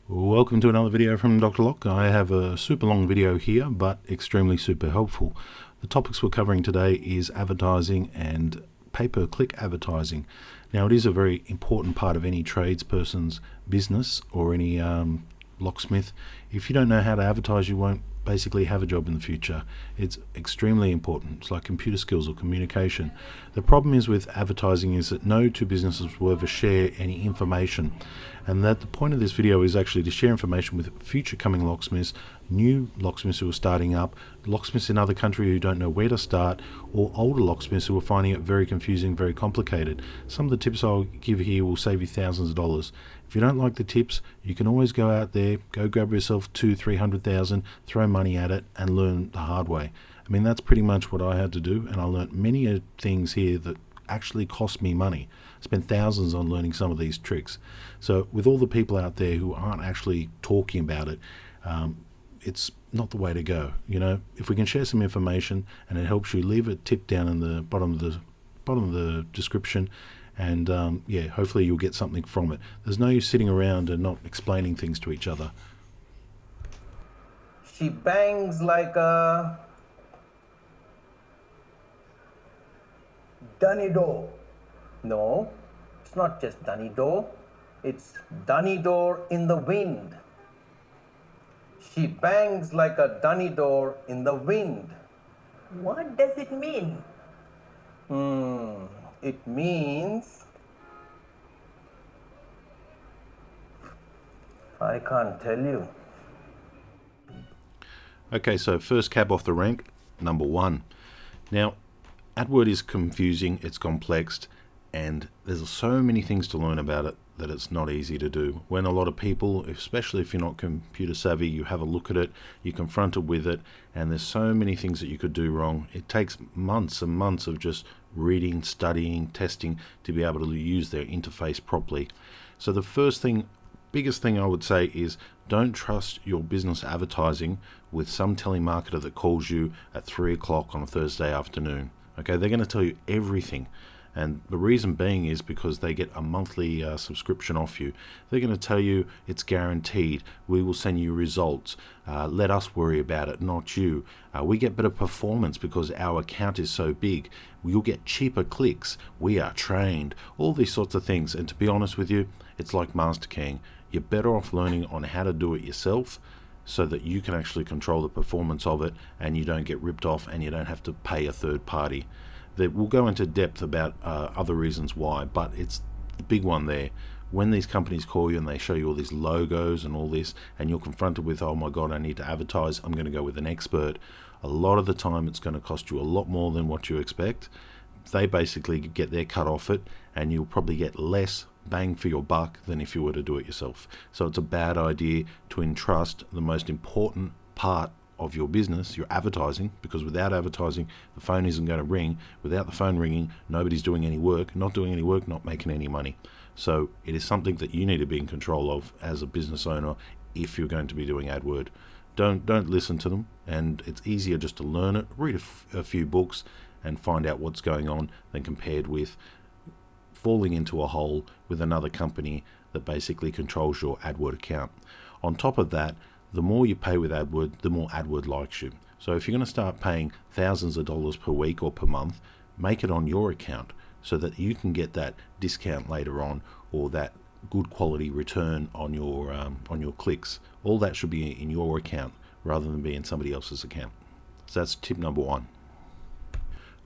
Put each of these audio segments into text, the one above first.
Welcome to another video from Dr. Lock. I have a super long video here, but extremely super helpful. The topics we're covering today is advertising and pay-per-click advertising. Now, it is a very important part of any tradesperson's business or any locksmith. If you don't know how to advertise, you won't basically have a job in the future. It's extremely important. It's like computer skills or communication. The problem is with advertising is that no two businesses will ever share any information, and that the point of this video is actually to share information with future coming locksmiths, new locksmiths who are starting up, locksmiths in other countries who don't know where to start, or older locksmiths who are finding it very confusing, very complicated. Some of the tips I'll give here will save you thousands of dollars. If you don't like the tips, you can always go out there, go grab yourself $200,000-300,000, throw money at it and learn the hard way. I mean, that's pretty much what I had to do, and I learned many things here that actually cost me money. I spent thousands on learning some of these tricks. So with all the people out there who aren't actually talking about it, it's not the way to go. You know, if we can share some information and it helps you, leave a tip down in the bottom of the description, and yeah, hopefully you'll get something from it. There's no use sitting around and not explaining things to each other. She bangs like a dunny door. No, it's not just dunny door. It's dunny door in the wind. She bangs like a dunny door in the wind. What does it mean? It means I can't tell you. Okay, so first cab off the rank, number one. Now, Adword is confusing, it's complex, and there's so many things to learn about it that it's not easy to do. When a lot of people, especially if you're not computer savvy, you have a look at it, you're confronted with it, and there's so many things that you could do wrong. It takes months and months of just reading, studying, testing to be able to use their interface properly. So the biggest thing I would say is don't trust your business advertising with some telemarketer that calls you at 3 o'clock on a Thursday afternoon. Okay, they're going to tell you everything. And the reason being is because they get a monthly subscription off you. They're going to tell you it's guaranteed. We will send you results. Let us worry about it, not you. We get better performance because our account is so big. You'll get cheaper clicks. We are trained. All these sorts of things. And to be honest with you, it's like master keying. You're better off learning on how to do it yourself so that you can actually control the performance of it and you don't get ripped off and you don't have to pay a third party. We'll go into depth about other reasons why, but it's the big one there. When these companies call you and they show you all these logos and all this, and you're confronted with, oh my God, I need to advertise, I'm going to go with an expert. A lot of the time it's going to cost you a lot more than what you expect. They basically get their cut off it, and you'll probably get less bang for your buck than if you were to do it yourself. So it's a bad idea to entrust the most important part of your business, your advertising, because without advertising, the phone isn't going to ring. Without the phone ringing, nobody's doing any work. Not doing any work, not making any money. So it is something that you need to be in control of as a business owner if you're going to be doing Adword. Don't listen to them, and it's easier just to learn it, read a few books, and find out what's going on than compared with falling into a hole with another company that basically controls your Adword account. On top of that, the more you pay with Adword, the more Adword likes you. So if you're going to start paying thousands of dollars per week or per month, make it on your account so that you can get that discount later on, or that good quality return on your clicks. All that should be in your account rather than be in somebody else's account. So that's tip number one.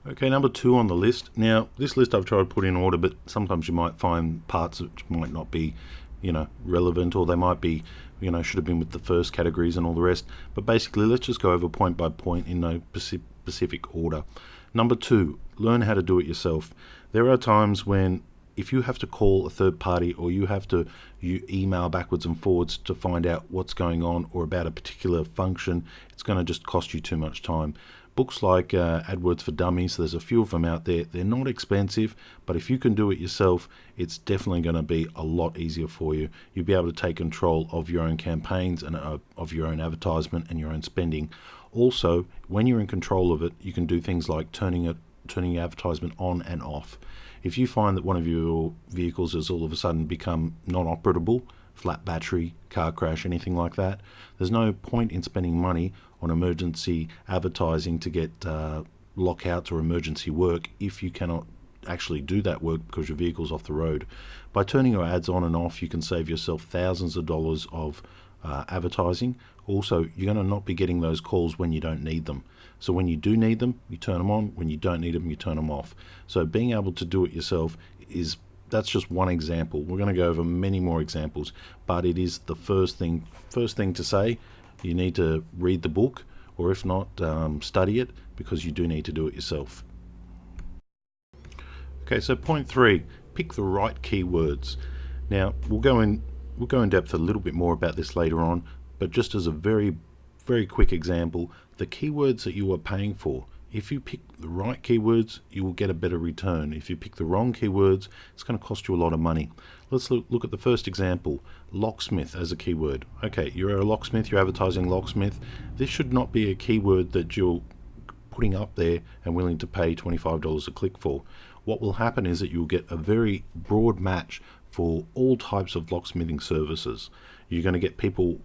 Okay, number two on the list. Now, this list I've tried to put in order, but sometimes you might find parts which might not be, relevant, or they might be, should have been with the first categories and all the rest. But basically, let's just go over point by point in no specific order. Number two, learn how to do it yourself. There are times when if you have to call a third party, or you email backwards and forwards to find out what's going on or about a particular function, it's going to just cost you too much time. Books like AdWords for Dummies, there's a few of them out there. They're not expensive, but if you can do it yourself, it's definitely going to be a lot easier for you. You'll be able to take control of your own campaigns and of your own advertisement and your own spending. Also, when you're in control of it, you can do things like turning your advertisement on and off. If you find that one of your vehicles has all of a sudden become non-operable flat battery, car crash, anything like that. There's no point in spending money on emergency advertising to get lockouts or emergency work if you cannot actually do that work because your vehicle's off the road. By turning your ads on and off, you can save yourself thousands of dollars of advertising. Also, you're going to not be getting those calls when you don't need them. So when you do need them, you turn them on. When you don't need them, you turn them off. So being able to do it yourself that's just one example. We're going to go over many more examples, but it is the first thing to say. You need to read the book, or if not, study it, because you do need to do it yourself. Okay, so point 3, pick the right keywords. Now we'll go in depth a little bit more about this later on, but just as a very, very quick example, the keywords that you are paying for. If you pick the right keywords, you will get a better return. If you pick the wrong keywords, it's going to cost you a lot of money. Let's look at the first example, locksmith as a keyword. Okay, you're a locksmith, you're advertising locksmith. This should not be a keyword that you're putting up there and willing to pay $25 a click for. What will happen is that you'll get a very broad match for all types of locksmithing services. You're going to get people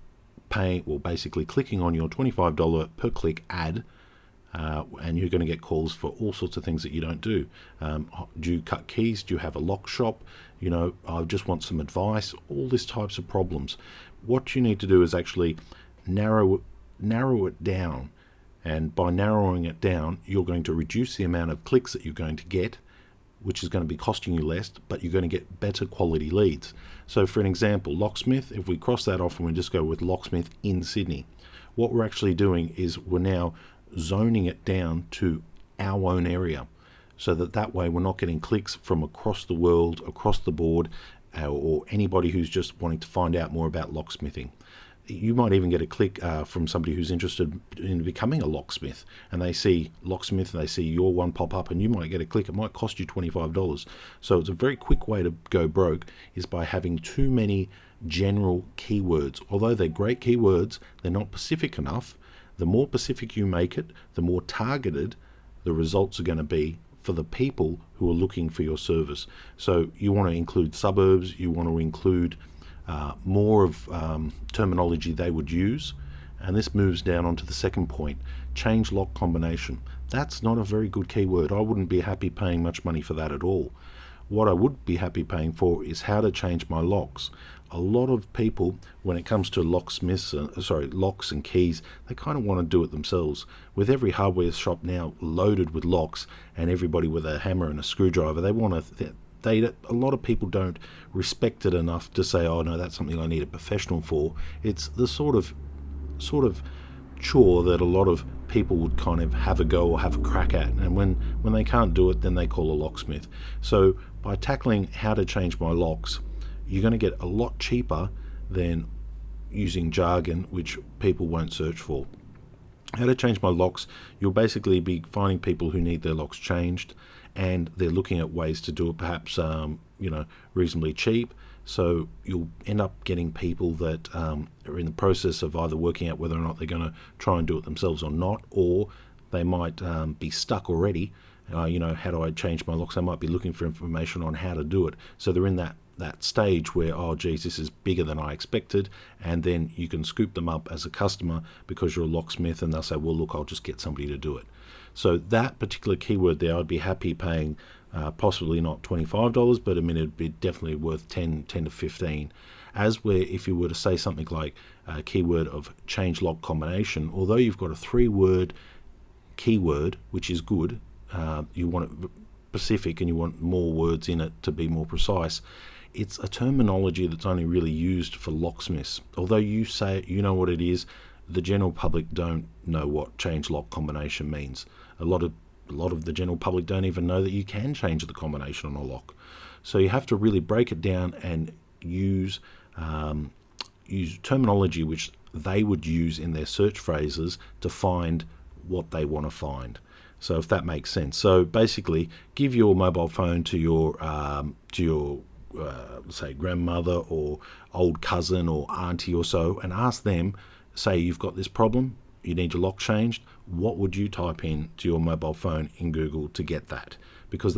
paying, or basically clicking on your $25 per click ad, and you're going to get calls for all sorts of things that you don't do. Do you cut keys? Do you have a lock shop? I just want some advice. All these types of problems. What you need to do is actually narrow it down, and by narrowing it down, you're going to reduce the amount of clicks that you're going to get, which is going to be costing you less, but you're going to get better quality leads. So for an example, locksmith, if we cross that off and we just go with locksmith in Sydney, what we're actually doing is we're now zoning it down to our own area, so that way we're not getting clicks from across the world, across the board, or anybody who's just wanting to find out more about locksmithing. You might even get a click from somebody who's interested in becoming a locksmith, and they see locksmith and they see your one pop up, and you might get a click. It might cost you $25. So it's a very quick way to go broke is by having too many general keywords. Although they're great keywords, they're not specific enough. The more specific you make it, the more targeted the results are going to be for the people who are looking for your service. So you want to include suburbs, you want to include more of terminology they would use. And this moves down onto the second point, change lock combination. That's not a very good keyword. I wouldn't be happy paying much money for that at all. What I would be happy paying for is how to change my locks. A lot of people, when it comes to locks and keys, they kind of want to do it themselves. With every hardware shop now loaded with locks and everybody with a hammer and a screwdriver, they want to. A lot of people don't respect it enough to say, oh no, that's something I need a professional for. It's the sort of chore that a lot of people would kind of have a go or have a crack at, and when they can't do it, then they call a locksmith. So by tackling how to change my locks, you're going to get a lot cheaper than using jargon which people won't search for. How to change my locks, you'll basically be finding people who need their locks changed, and they're looking at ways to do it perhaps reasonably cheap. So you'll end up getting people that are in the process of either working out whether or not they're going to try and do it themselves or not, or they might be stuck already. How do I change my locks? They might be looking for information on how to do it. So they're in that stage where, oh geez, this is bigger than I expected, and then you can scoop them up as a customer because you're a locksmith, and they'll say, well look, I'll just get somebody to do it. So that particular keyword there, I'd be happy paying possibly not $25, but it'd be definitely worth 10 to 15. As where if you were to say something like a keyword of change lock combination, although you've got a 3-word keyword, which is good, you want it specific and you want more words in it to be more precise. It's a terminology that's only really used for locksmiths. Although you say you know what it is, the general public don't know what change lock combination means. A lot of the general public don't even know that you can change the combination on a lock. So you have to really break it down and use terminology which they would use in their search phrases to find what they want to find. So if that makes sense. So basically, give your mobile phone to your say grandmother or old cousin or auntie or so, and ask them, say you've got this problem, you need your lock changed, what would you type in to your mobile phone in Google to get that? because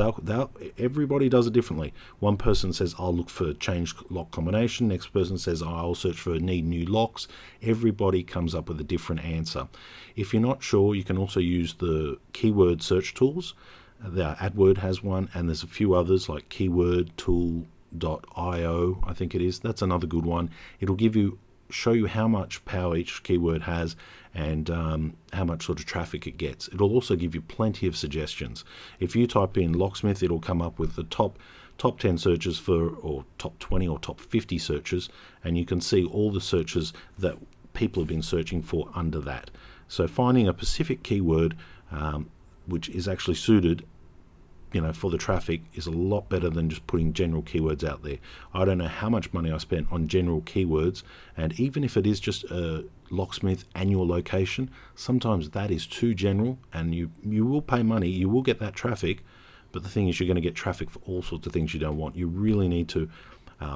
everybody does it differently. One person says, I'll look for changed lock combination. Next person says, I'll search for need new locks. Everybody comes up with a different answer. If you're not sure, you can also use the keyword search tools. The Adword has one, and there's a few others like keywordtool.io, I think it is. That's another good one. It'll show you how much power each keyword has and how much sort of traffic it gets. It'll also give you plenty of suggestions. If you type in locksmith, it'll come up with the top 10 searches or top 20 or top 50 searches, and you can see all the searches that people have been searching for under that. So finding a specific keyword which is actually suited for the traffic is a lot better than just putting general keywords out there. I don't know how much money I spent on general keywords, and even if it is just a locksmith annual location, sometimes that is too general, and you will pay money, you will get that traffic, but the thing is you're going to get traffic for all sorts of things you don't want. You really need to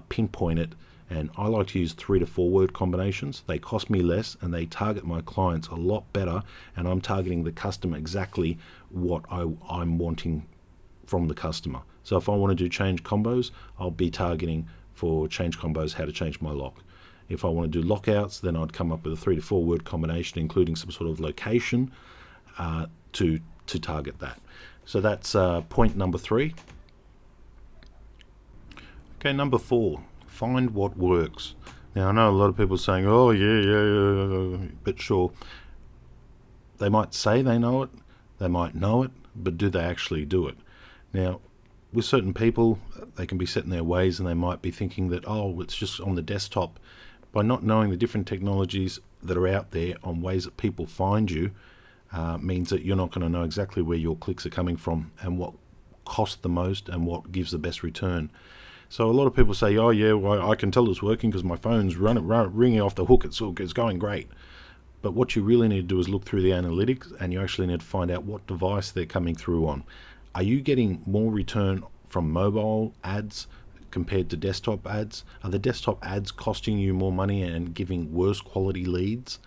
pinpoint it, and I like to use 3 to 4 word combinations. They cost me less and they target my clients a lot better, and I'm targeting the customer exactly what I'm wanting from the customer. So if I want to do change combos, I'll be targeting for change combos how to change my lock. If I want to do lockouts, then I'd come up with a 3 to 4 word combination, including some sort of location to target that. So that's point number 3. Okay, number 4, find what works. Now I know a lot of people are saying, oh yeah, but sure, they might say they know it, they might know it, but do they actually do it? Now, with certain people, they can be set in their ways and they might be thinking that, oh, it's just on the desktop. By not knowing the different technologies that are out there on ways that people find you, means that you're not going to know exactly where your clicks are coming from and what costs the most and what gives the best return. So a lot of people say, oh yeah, well, I can tell it's working because my phone's ringing off the hook, it's going great. But what you really need to do is look through the analytics, and you actually need to find out what device they're coming through on. Are you getting more return from mobile ads compared to desktop ads? Are the desktop ads costing you more money and giving worse quality leads?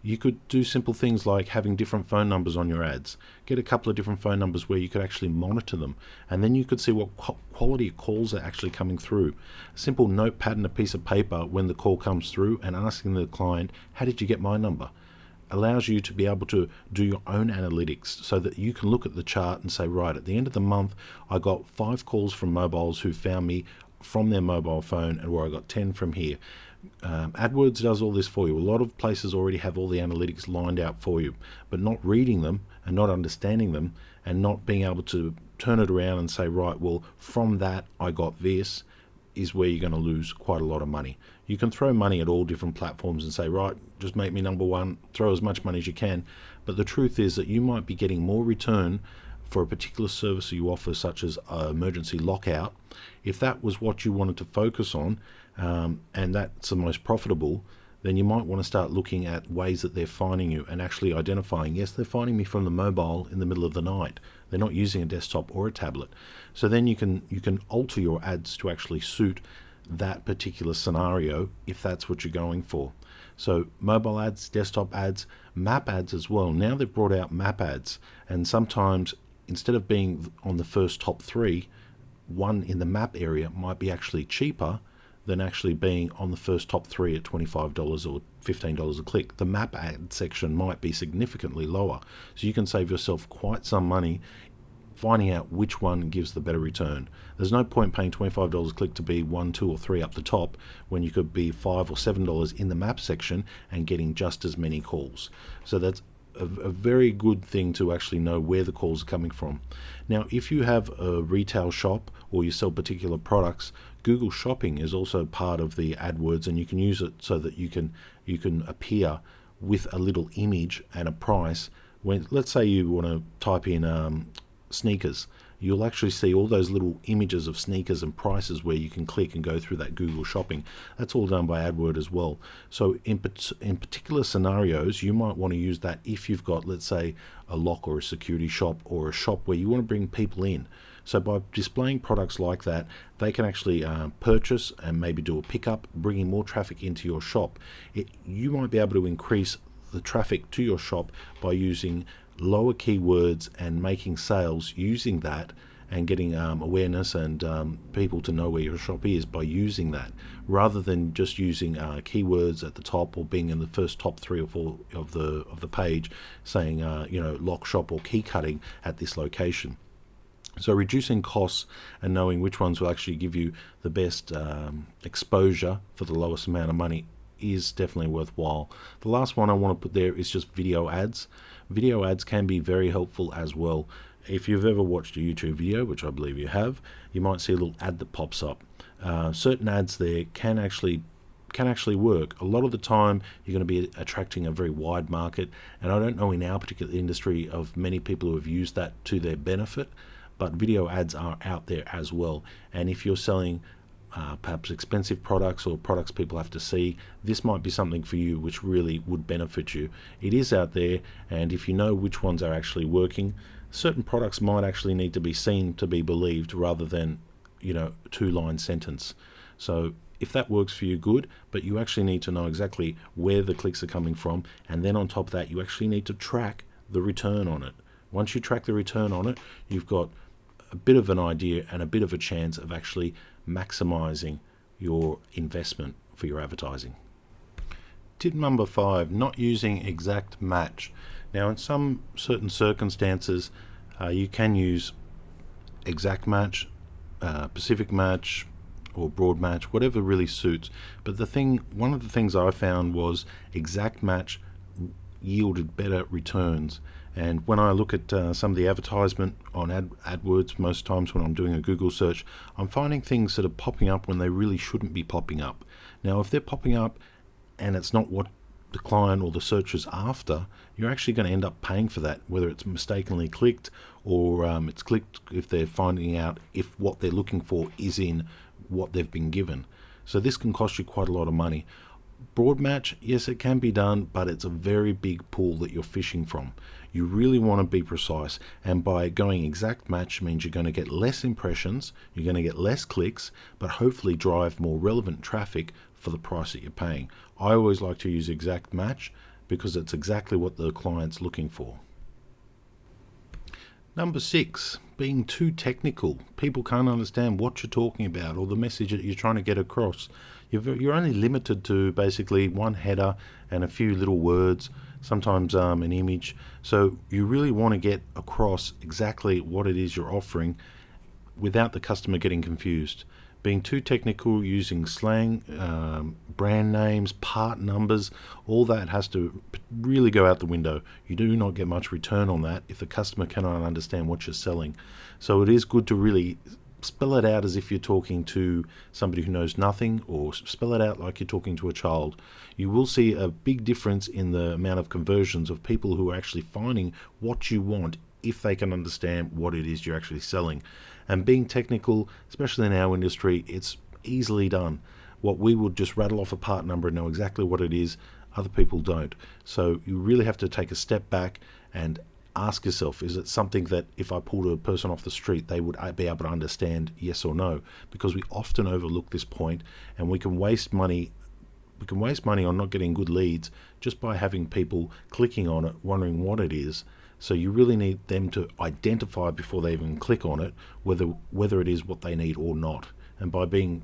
You could do simple things like having different phone numbers on your ads. Get a couple of different phone numbers where you could actually monitor them, and then you could see what quality of calls are actually coming through. A simple notepad and a piece of paper when the call comes through, and asking the client, how did you get my number? Allows you to be able to do your own analytics so that you can look at the chart and say, right, at the end of the month, I got 5 calls from mobiles who found me from their mobile phone, and where I got 10 from here. AdWords does all this for you. A lot of places already have all the analytics lined out for you, but not reading them and not understanding them and not being able to turn it around and say, right, well, from that I got this, is where you're going to lose quite a lot of money. You can throw money at all different platforms and say, right, just make me number 1, throw as much money as you can. But the truth is that you might be getting more return for a particular service you offer, such as emergency lockout. If that was what you wanted to focus on, and that's the most profitable, then you might want to start looking at ways that they're finding you and actually identifying, yes, they're finding me from the mobile in the middle of the night. They're not using a desktop or a tablet. So then you can alter your ads to actually suit that particular scenario if that's what you're going for. So mobile ads, desktop ads, map ads as well. Now they've brought out map ads, and sometimes instead of being on the first top 3, one in the map area might be actually cheaper than actually being on the first top 3 at $25 or $15 a click. The map ad section might be significantly lower, so you can save yourself quite some money finding out which one gives the better return. There's no point paying $25 a click to be 1, 2 or 3 up the top when you could be $5 or $7 in the map section and getting just as many calls. So that's a very good thing to actually know where the calls are coming from. Now, if you have a retail shop or you sell particular products, Google Shopping is also part of the AdWords, and you can use it so that you can appear with a little image and a price. When, let's say you want to type in sneakers, you'll actually see all those little images of sneakers and prices where you can click and go through that Google Shopping. That's all done by AdWord as well. So in particular scenarios, you might want to use that if you've got, let's say, a lock or a security shop or a shop where you want to bring people in. So by displaying products like that, they can actually purchase and maybe do a pickup, bringing more traffic into your shop. You might be able to increase the traffic to your shop by using lower keywords and making sales using that, and getting awareness and people to know where your shop is by using that, rather than just using keywords at the top or being in the first top 3 or 4 of the page, saying lock shop or key cutting at this location. So reducing costs and knowing which ones will actually give you the best exposure for the lowest amount of money is definitely worthwhile. The last one I want to put there is just video ads. Video ads can be very helpful as well. If you've ever watched a YouTube video, which I believe you have, you might see a little ad that pops up. Certain ads there can actually work. A lot of the time you're going to be attracting a very wide market, and I don't know in our particular industry of many people who have used that to their benefit, but video ads are out there as well. And if you're selling perhaps expensive products or products people have to see, this might be something for you which really would benefit you. It is out there, and if you know which ones are actually working, certain products might actually need to be seen to be believed rather than 2-line sentence. So if that works for you, good, but you actually need to know exactly where the clicks are coming from, and then on top of that you actually need to track the return on it. Once you track the return on it, you've got a bit of an idea and a bit of a chance of actually maximizing your investment for your advertising. Tip number 5, not using exact match. Now in some certain circumstances you can use exact match, Pacific match or broad match, whatever really suits. But one of the things I found was exact match yielded better returns. And when I look at some of the advertisement on AdWords, most times when I'm doing a Google search, I'm finding things that are popping up when they really shouldn't be popping up. Now, if they're popping up and it's not what the client or the searcher's after, you're actually going to end up paying for that, whether it's mistakenly clicked or it's clicked if they're finding out if what they're looking for is in what they've been given. So this can cost you quite a lot of money. Broad match, yes, it can be done, but it's a very big pool that you're fishing from. You really want to be precise, and by going exact match means you're going to get less impressions, you're going to get less clicks, but hopefully drive more relevant traffic for the price that you're paying. I always like to use exact match because it's exactly what the client's looking for. Number 6, being too technical. People can't understand what you're talking about or the message that you're trying to get across. You're only limited to basically one header and a few little words, sometimes an image. So you really want to get across exactly what it is you're offering without the customer getting confused. Being too technical, using slang, brand names, part numbers, all that has to really go out the window. You do not get much return on that if the customer cannot understand what you're selling. So it is good to really spell it out as if you're talking to somebody who knows nothing, or spell it out like you're talking to a child. You will see a big difference in the amount of conversions of people who are actually finding what you want if they can understand what it is you're actually selling. And being technical, especially in our industry, it's easily done. What we would just rattle off a part number and know exactly what it is, other people don't. So you really have to take a step back and ask yourself, is it something that if I pulled a person off the street, they would be able to understand, yes or no? Because we often overlook this point, and we can waste money. We can waste money on not getting good leads just by having people clicking on it, wondering what it is. So you really need them to identify before they even click on it whether it is what they need or not. And by being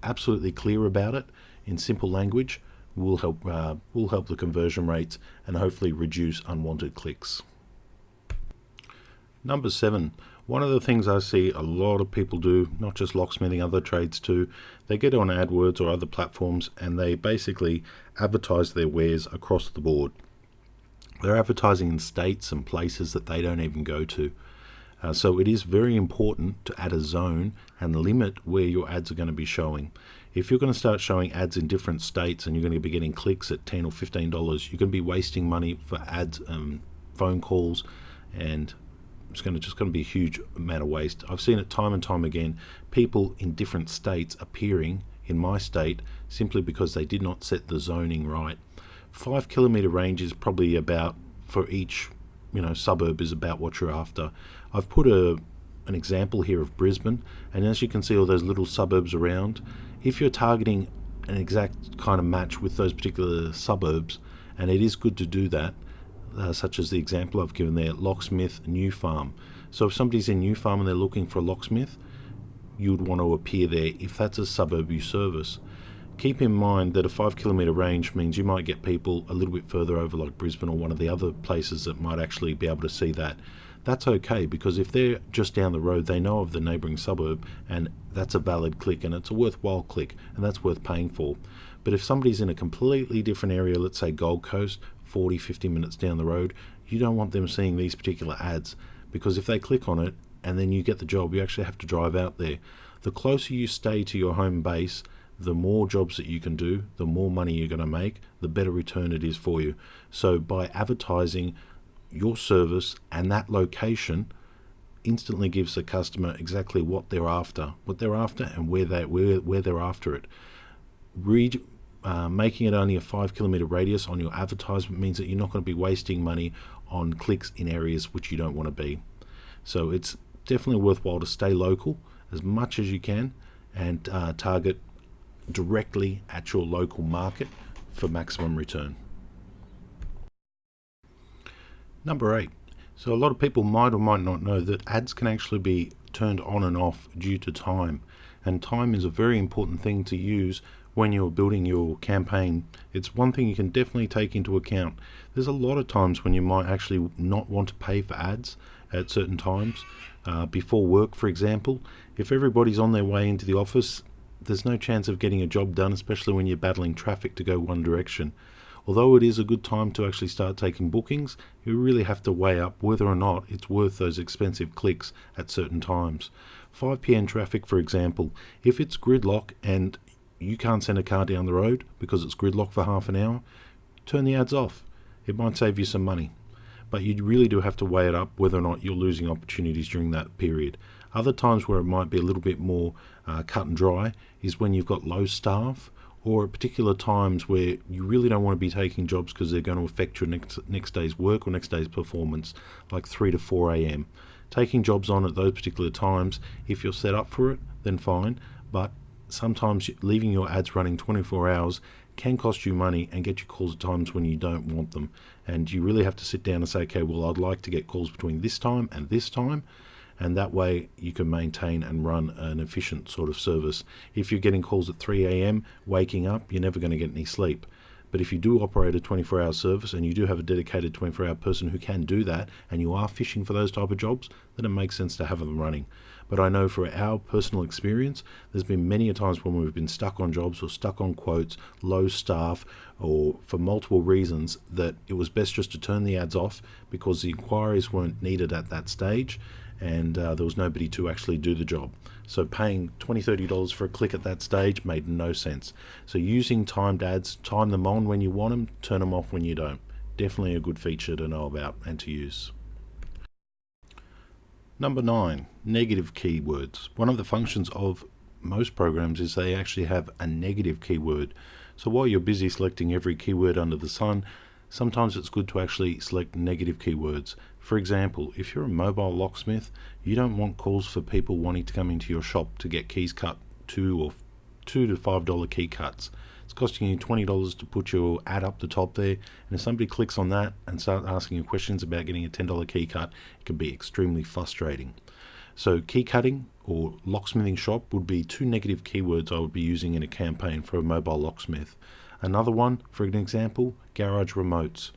absolutely clear about it in simple language, will help the conversion rates and hopefully reduce unwanted clicks. Number 7, one of the things I see a lot of people do, not just locksmithing, other trades too, they get on AdWords or other platforms and they basically advertise their wares across the board. They're advertising in states and places that they don't even go to. So it is very important to add a zone and limit where your ads are going to be showing. If you're going to start showing ads in different states and you're going to be getting clicks at $10 or $15, you're going to be wasting money for ads, phone calls, and it's just going to be a huge amount of waste. I've seen it time and time again, people in different states appearing in my state simply because they did not set the zoning right. 5 kilometer range is probably about, for each suburb, is about what you're after. I've put an example here of Brisbane, and as you can see all those little suburbs around, if you're targeting an exact kind of match with those particular suburbs, and it is good to do that, such as the example I've given there, Locksmith, New Farm. So if somebody's in New Farm and they're looking for a locksmith, you'd want to appear there if that's a suburb you service. Keep in mind that a 5 kilometre range means you might get people a little bit further over, like Brisbane or one of the other places that might actually be able to see that. That's okay, because if they're just down the road, they know of the neighbouring suburb, and that's a valid click and it's a worthwhile click, and that's worth paying for. But if somebody's in a completely different area, let's say Gold Coast, 40-50 minutes down the road, you don't want them seeing these particular ads, because if they click on it and then you get the job, you actually have to drive out there. The closer you stay to your home base, the more jobs that you can do, the more money you're going to make, the better return it is for you. So by advertising your service and that location, instantly gives the customer exactly what they're after, and where they're after it. Making it only a 5 kilometre radius on your advertisement means that you're not going to be wasting money on clicks in areas which you don't want to be. So it's definitely worthwhile to stay local as much as you can, and target directly at your local market for maximum return. Number 8. So a lot of people might or might not know that ads can actually be turned on and off due to time. And time is a very important thing to use when you're building your campaign. It's one thing you can definitely take into account. There's a lot of times when you might actually not want to pay for ads at certain times. Before work, for example, if everybody's on their way into the office, there's no chance of getting a job done, especially when you're battling traffic to go one direction. Although it is a good time to actually start taking bookings, you really have to weigh up whether or not it's worth those expensive clicks at certain times. 5 p.m. traffic, for example, if it's gridlock and you can't send a car down the road because it's gridlock for half an hour, turn the ads off. It might save you some money. But you really do have to weigh it up whether or not you're losing opportunities during that period. Other times where it might be a little bit more cut and dry is when you've got low staff, or at particular times where you really don't want to be taking jobs because they're going to affect your next day's work or next day's performance, like 3 to 4 a.m. Taking jobs on at those particular times, if you're set up for it, then fine, but sometimes leaving your ads running 24 hours can cost you money and get you calls at times when you don't want them. And you really have to sit down and say, okay, well, I'd like to get calls between this time, and that way you can maintain and run an efficient sort of service. If you're getting calls at 3 a.m. waking up, you're never going to get any sleep. But if you do operate a 24-hour service and you do have a dedicated 24-hour person who can do that, and you are fishing for those type of jobs, then it makes sense to have them running. But I know for our personal experience, there's been many a times when we've been stuck on jobs or stuck on quotes, low staff, or for multiple reasons, that it was best just to turn the ads off because the inquiries weren't needed at that stage, and there was nobody to actually do the job. So paying $20-$30 for a click at that stage made no sense. So using timed ads, time them on when you want them, turn them off when you don't. Definitely a good feature to know about and to use. Number 9, negative keywords. One of the functions of most programs is they actually have a negative keyword. So while you're busy selecting every keyword under the sun, sometimes it's good to actually select negative keywords. For example, if you're a mobile locksmith, you don't want calls for people wanting to come into your shop to get keys cut, $2 to $5 key cuts. It's costing you $20 to put your ad up the top there, and if somebody clicks on that and start asking you questions about getting a $10 key cut, it can be extremely frustrating. So key cutting or locksmithing shop would be 2 negative keywords I would be using in a campaign for a mobile locksmith. Another one, for an example, garage remotes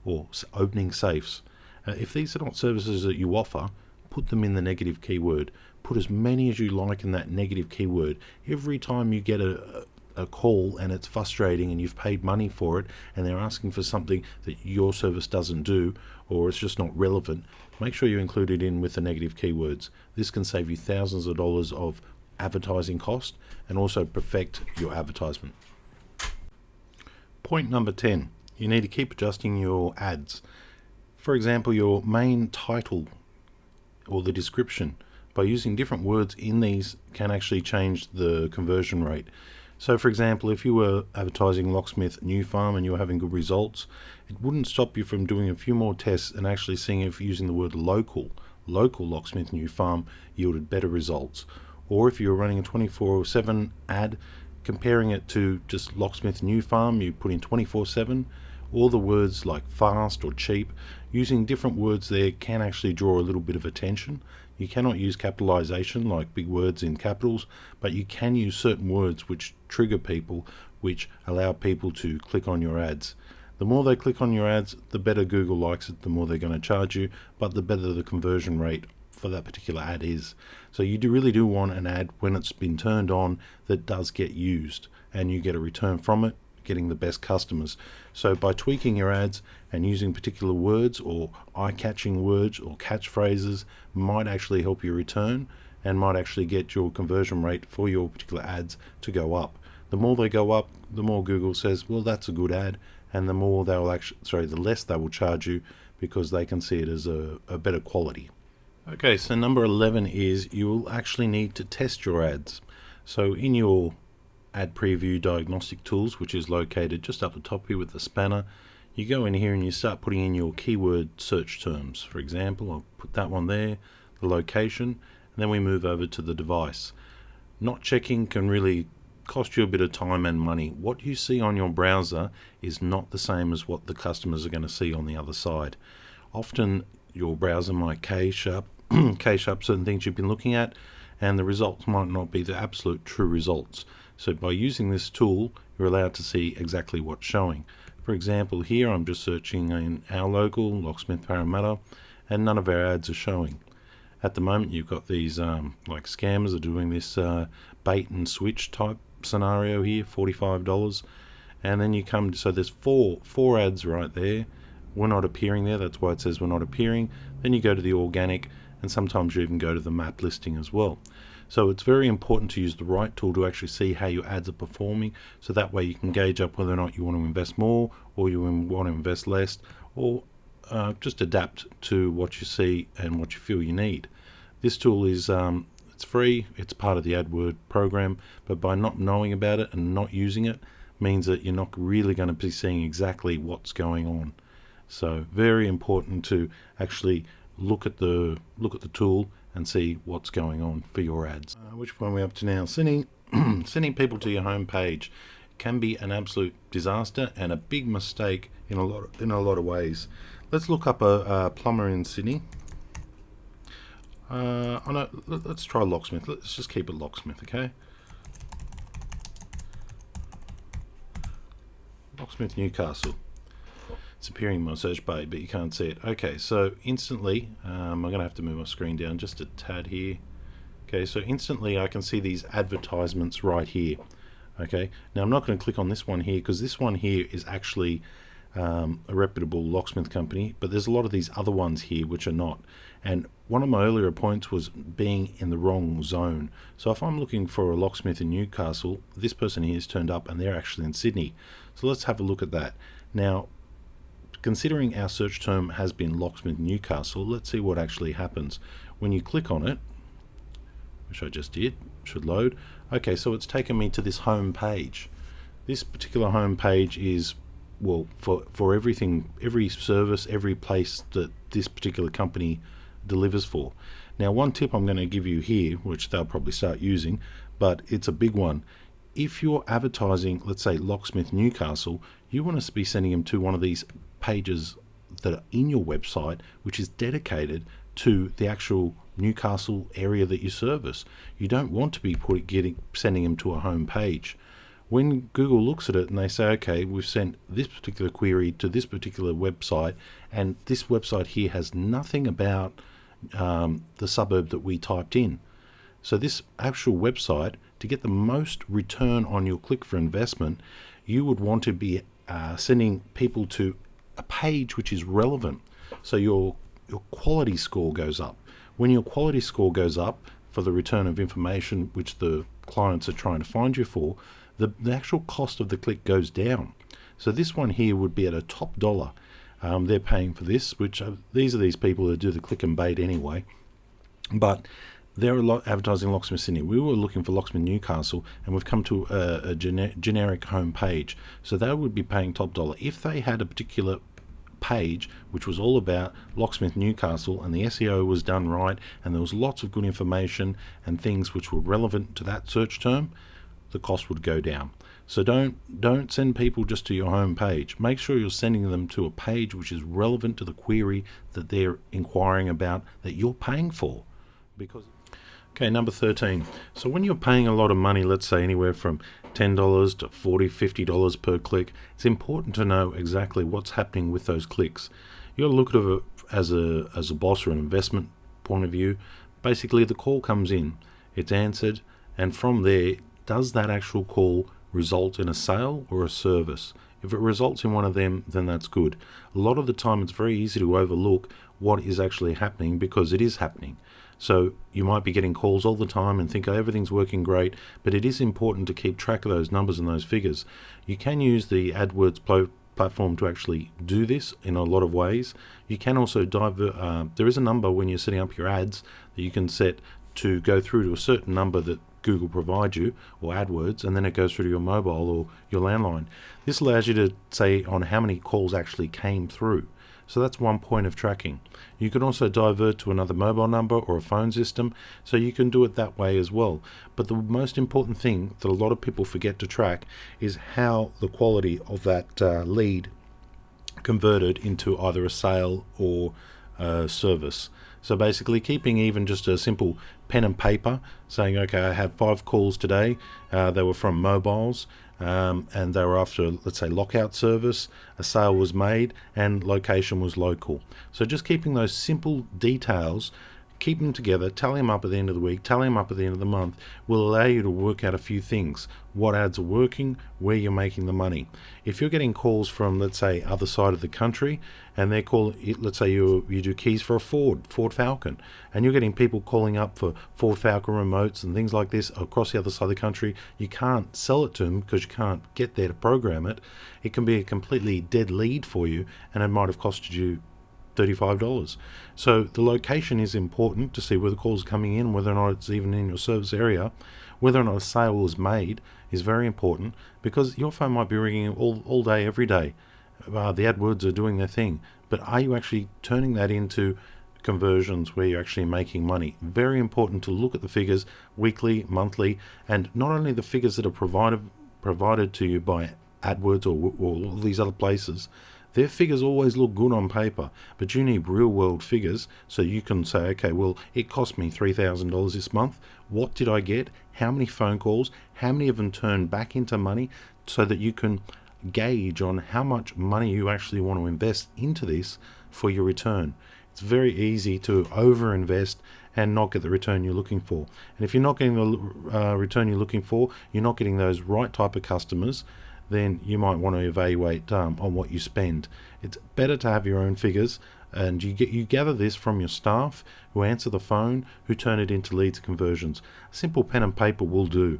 or opening safes. If these are not services that you offer, put them in the negative keyword. Put as many as you like in that negative keyword. Every time you get a call and it's frustrating and you've paid money for it and they're asking for something that your service doesn't do, or it's just not relevant, make sure you include it in with the negative keywords. This can save you thousands of dollars of advertising cost and also perfect your advertisement. Point number 10, you need to keep adjusting your ads. For example, your main title or the description, by using different words in these, can actually change the conversion rate. So for example, if you were advertising Locksmith New Farm and you were having good results, it wouldn't stop you from doing a few more tests and actually seeing if using the word local Locksmith New Farm yielded better results. Or if you were running a 24/7 ad, comparing it to just Locksmith New Farm, you put in 24/7, all the words like fast or cheap, using different words there can actually draw a little bit of attention. You cannot use capitalization like big words in capitals, but you can use certain words which trigger people, which allow people to click on your ads. The more they click on your ads, the better Google likes it, the more they're going to charge you, but the better the conversion rate for that particular ad is. So you really do want an ad when it's been turned on that does get used, and you get a return from it, getting the best customers. So by tweaking your ads and using particular words or eye-catching words or catchphrases might actually help your return and might actually get your conversion rate for your particular ads to go up. The more they go up, the more Google says, well, that's a good ad, and the more they'll actually, the less they will charge you, because they can see it as a better quality. Okay, so number 11 is you will actually need to test your ads. So in your ad preview diagnostic tools, which is located just up the top here with the spanner, you go in here and you start putting in your keyword search terms. For example, I'll put that one there, the location, and then we move over to the device. Not checking can really cost you a bit of time and money. What you see on your browser is not the same as what the customers are going to see on the other side. Often your browser might cache up certain things you've been looking at, and the results might not be the absolute true results. So by using this tool, you're allowed to see exactly what's showing. For example, here I'm just searching in our local Locksmith Parramatta, and none of our ads are showing. At the moment, you've got these like scammers are doing this bait and switch type scenario here, $45, and then you come to, so there's four ads right there. We're not appearing there, that's why it says we're not appearing. Then you go to the organic, and sometimes you even go to the map listing as well. So it's very important to use the right tool to actually see how your ads are performing, so that way you can gauge up whether or not you want to invest more or you want to invest less, or just adapt to what you see and what you feel you need. This tool is it's free, it's part of the Adword program, but by not knowing about it and not using it means that you're not really going to be seeing exactly what's going on. So very important to actually look at the tool and see what's going on for your ads. Which one are we up to now? Sending people to your home page can be an absolute disaster and a big mistake in a lot of ways. Let's look up a plumber in Sydney. Let's try Locksmith. Let's just keep it Locksmith, okay? Locksmith Newcastle. It's appearing in my search bar, but you can't see it. Okay, so instantly, I'm going to have to move my screen down just a tad here. Okay, so instantly I can see these advertisements right here. Okay, now I'm not going to click on this one here, because this one here is actually a reputable locksmith company, but there's a lot of these other ones here which are not. And one of my earlier points was being in the wrong zone. So if I'm looking for a locksmith in Newcastle, this person here has turned up and they're actually in Sydney. So let's have a look at that. Now, considering our search term has been Locksmith Newcastle, let's see what actually happens. When you click on it, which I just did, should load. Okay, so it's taken me to this home page. This particular home page is, well, for everything, every service, every place that this particular company delivers for. Now, one tip I'm going to give you here, which they'll probably start using, but it's a big one. If you're advertising, let's say Locksmith Newcastle, you want to be sending them to one of these pages that are in your website, which is dedicated to the actual Newcastle area that you service. You don't want to be sending them to a home page. When Google looks at it and they say, okay, we've sent this particular query to this particular website, and this website here has nothing about the suburb that we typed in. So this actual website, to get the most return on your click for investment, you would want to be sending people to a page which is relevant. So your quality score goes up. When your quality score goes up for the return of information which the clients are trying to find you for, the actual cost of the click goes down. So this one here would be at a top dollar. They're paying for this, which these are these people that do the click and bait anyway. But they're advertising Locksmith Sydney. We were looking for Locksmith Newcastle, and we've come to a generic home page. So they would be paying top dollar. If they had a particular page which was all about Locksmith Newcastle and the SEO was done right and there was lots of good information and things which were relevant to that search term, the cost would go down. So don't send people just to your home page. Make sure you're sending them to a page which is relevant to the query that they're inquiring about, that you're paying for. Because okay, number 13. So when you're paying a lot of money, let's say anywhere from $10 to $40, $50 per click, it's important to know exactly what's happening with those clicks. You got to look at it as a boss or an investment point of view. Basically, the call comes in, it's answered, and from there, does that actual call result in a sale or a service? If it results in one of them, then that's good. A lot of the time, it's very easy to overlook what is actually happening because it is happening. So you might be getting calls all the time and think, oh, everything's working great, but it is important to keep track of those numbers and those figures. You can use the AdWords platform to actually do this in a lot of ways. You can also there is a number when you're setting up your ads that you can set to go through to a certain number that Google provides you, or AdWords, and then it goes through to your mobile or your landline. This allows you to say on how many calls actually came through. So that's one point of tracking. You can also divert to another mobile number or a phone system, so you can do it that way as well. But the most important thing that a lot of people forget to track is how the quality of that lead converted into either a sale or a service. So basically keeping even just a simple pen and paper, saying, okay, I had 5 calls today, they were from mobiles, and they were after, let's say, lockout service, a sale was made, and location was local. So just keeping those simple details, keep them together, tally them up at the end of the week, tally them up at the end of the month, will allow you to work out a few things. What ads are working, where you're making the money. If you're getting calls from, let's say, other side of the country, and they're calling, let's say you do keys for a Ford Falcon, and you're getting people calling up for Ford Falcon remotes and things like this across the other side of the country, you can't sell it to them because you can't get there to program it. It can be a completely dead lead for you, and it might have costed you $35. So the location is important to see where the calls are coming in, whether or not it's even in your service area. Whether or not a sale is made is very important, because your phone might be ringing all day, every day. The AdWords are doing their thing, but are you actually turning that into conversions where you're actually making money? Very important to look at the figures weekly, monthly, and not only the figures that are provided to you by AdWords or all these other places. Their figures always look good on paper, but you need real world figures so you can say, okay, well, it cost me $3,000 this month. What did I get? How many phone calls? How many of them turned back into money? So that you can gauge on how much money you actually want to invest into this for your return. It's very easy to overinvest and not get the return you're looking for. And if you're not getting the return you're looking for, you're not getting those right type of customers, then you might want to evaluate on what you spend. It's better to have your own figures, and you gather this from your staff who answer the phone, who turn it into leads and conversions. A simple pen and paper will do.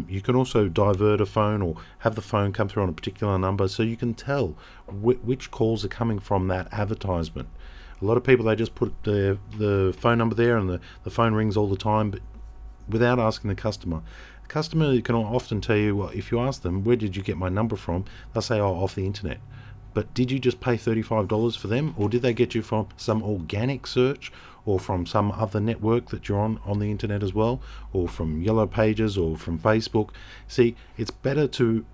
You can also divert a phone or have the phone come through on a particular number so you can tell which calls are coming from that advertisement. A lot of people, they just put the phone number there and the phone rings all the time, but without asking the customer. The customer can often tell you, well, if you ask them, where did you get my number from? They'll say, oh, off the internet. But did you just pay $35 for them, or did they get you from some organic search, or from some other network that you're on the internet as well, or from Yellow Pages or from Facebook? See, it's better to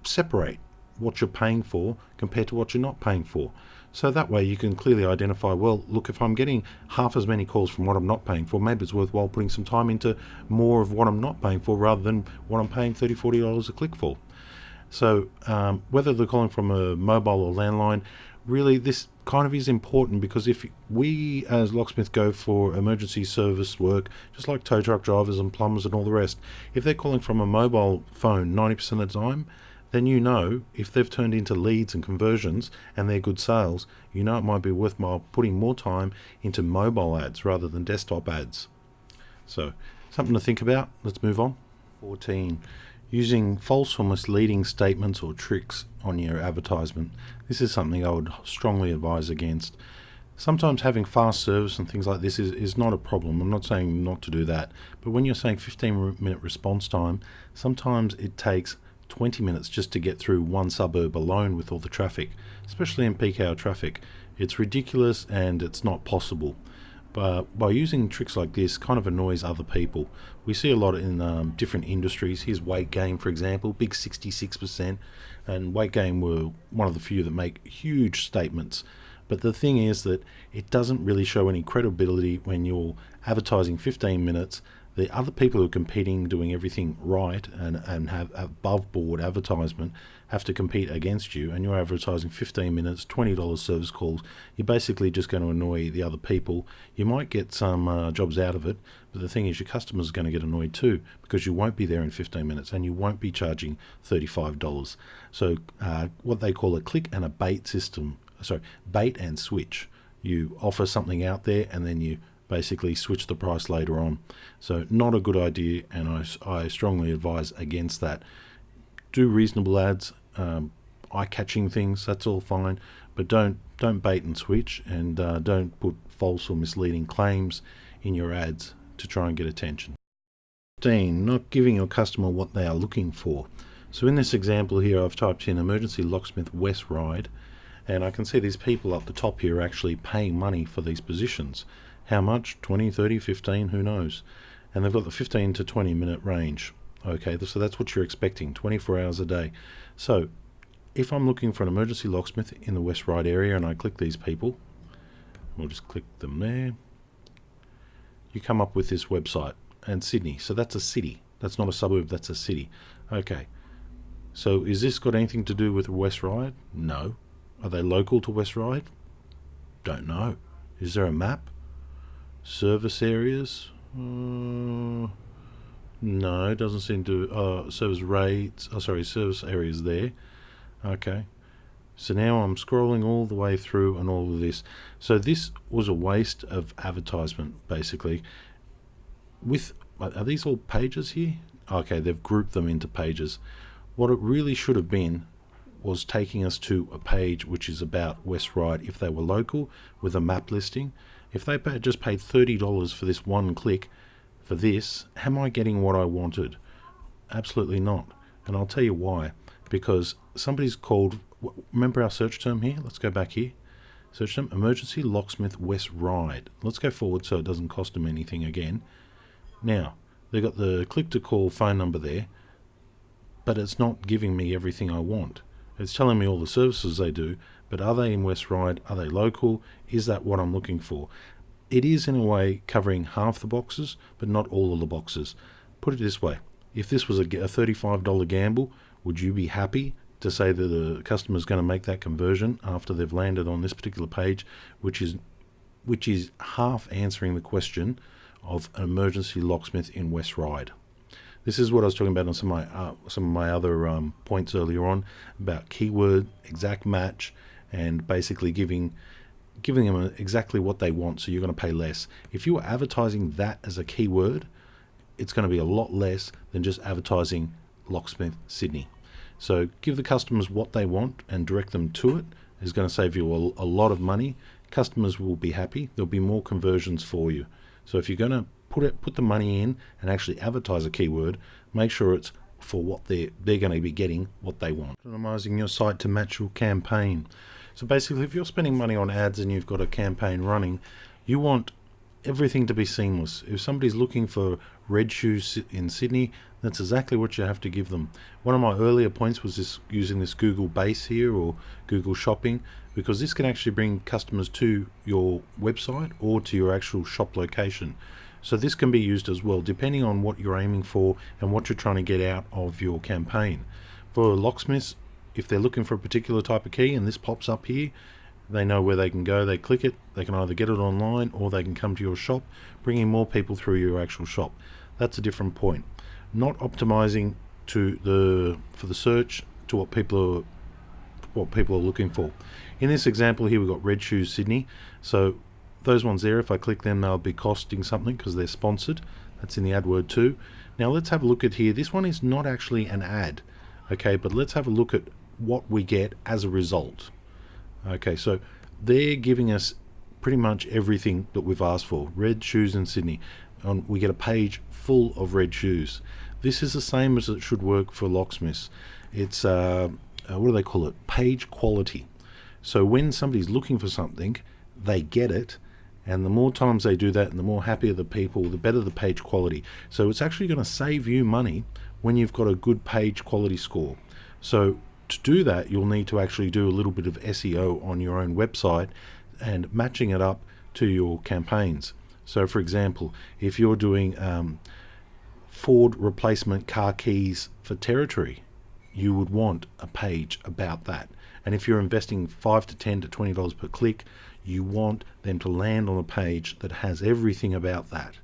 separate what you're paying for compared to what you're not paying for. So that way you can clearly identify, well, look, if I'm getting half as many calls from what I'm not paying for, maybe it's worthwhile putting some time into more of what I'm not paying for rather than what I'm paying $30, $40 a click for. So whether they're calling from a mobile or landline, really this kind of is important, because if we as locksmiths go for emergency service work, just like tow truck drivers and plumbers and all the rest, if they're calling from a mobile phone 90% of the time, then you know if they've turned into leads and conversions and they're good sales, you know it might be worthwhile putting more time into mobile ads rather than desktop ads. So something to think about. Let's move on. 14. Using false or misleading statements or tricks on your advertisement. This is something I would strongly advise against. Sometimes having fast service and things like this is not a problem. I'm not saying not to do that. But when you're saying 15-minute response time, sometimes it takes 20 minutes just to get through one suburb alone with all the traffic, especially in peak hour traffic. It's ridiculous and it's not possible. But by using tricks like this, kind of annoys other people. We see a lot in different industries. Here's Weight Gain, for example, big 66%, and Weight Gain were one of the few that make huge statements. But the thing is that it doesn't really show any credibility when you're advertising 15 minutes. The other people who are competing, doing everything right and have above board advertisement, have to compete against you, and you're advertising 15 minutes, $20 service calls. You're basically just going to annoy the other people. You might get some jobs out of it, but the thing is your customers are going to get annoyed too, because you won't be there in 15 minutes and you won't be charging $35. So what they call a click and a bait system, bait and switch. You offer something out there and then you basically switch the price later on. So not a good idea, and I strongly advise against that. Do reasonable ads, eye-catching things, that's all fine, but don't bait and switch, and don't put false or misleading claims in your ads to try and get attention. 15. Not giving your customer what they are looking for. So in this example here, I've typed in emergency locksmith West Ride, and I can see these people up the top here are actually paying money for these positions. How much? 20, 30, 15, who knows? And they've got the 15 to 20 minute range. Okay, so that's what you're expecting, 24 hours a day. So if I'm looking for an emergency locksmith in the West Ride area and I click these people, we'll just click them there, you come up with this website, and Sydney. So that's a city. That's not a suburb, that's a city. Okay, so is this got anything to do with West Ride? No. Are they local to West Ride? Don't know. Is there a map? Service areas? No, it doesn't seem to. Service rates. Service areas there. Okay. So now I'm scrolling all the way through and all of this. So this was a waste of advertisement, basically. Are these all pages here? Okay, they've grouped them into pages. What it really should have been was taking us to a page which is about West Ride if they were local, with a map listing. If they just paid $30 for this one click for this, am I getting what I wanted? Absolutely not. And I'll tell you why. Because somebody's called, remember our search term here? Let's go back here. Search term, emergency locksmith West Ride. Let's go forward so it doesn't cost them anything again. Now, they've got the click to call phone number there, but it's not giving me everything I want. It's telling me all the services they do, but are they in West Ride? Are they local? Is that what I'm looking for? It is in a way covering half the boxes, but not all of the boxes. Put it this way, if this was a $35 gamble, would you be happy to say that the customer's going to make that conversion after they've landed on this particular page, which is half answering the question of an emergency locksmith in West Ride? This is what I was talking about on some of my other points earlier on about keyword, exact match, and basically giving them exactly what they want, so you're going to pay less. If you are advertising that as a keyword, it's going to be a lot less than just advertising Locksmith Sydney. So give the customers what they want and direct them to it. It's going to save you a lot of money. Customers will be happy. There'll be more conversions for you. So if you're going to put the money in and actually advertise a keyword, make sure it's for what they're going to be getting what they want. Optimizing your site to match your campaign. So basically, if you're spending money on ads and you've got a campaign running, you want everything to be seamless. If somebody's looking for red shoes in Sydney, that's exactly what you have to give them. One of my earlier points was using this Google Base here, or Google Shopping, because this can actually bring customers to your website or to your actual shop location. So this can be used as well, depending on what you're aiming for and what you're trying to get out of your campaign. For locksmiths, if they're looking for a particular type of key and this pops up here, they know where they can go, they click it, they can either get it online or they can come to your shop, bringing more people through your actual shop. That's a different point. Not optimizing for the search to what people are looking for. In this example here, we've got Red Shoes Sydney. So those ones there, if I click them, they'll be costing something because they're sponsored. That's in the Adword too. Now let's have a look at here. This one is not actually an ad, okay, but let's have a look at what we get as a result. Okay, so they're giving us pretty much everything that we've asked for. Red shoes in Sydney. We get a page full of red shoes. This is the same as it should work for locksmiths. It's what do they call it? Page quality. So when somebody's looking for something, they get it, And the more times they do that and the more happier the people, the better the page quality. So it's actually going to save you money when you've got a good page quality score. So to do that, you'll need to actually do a little bit of SEO on your own website and matching it up to your campaigns. So for example, if you're doing Ford replacement car keys for territory, you would want a page about that. And if you're investing $5 to $10 to $20 per click, you want them to land on a page that has everything about that,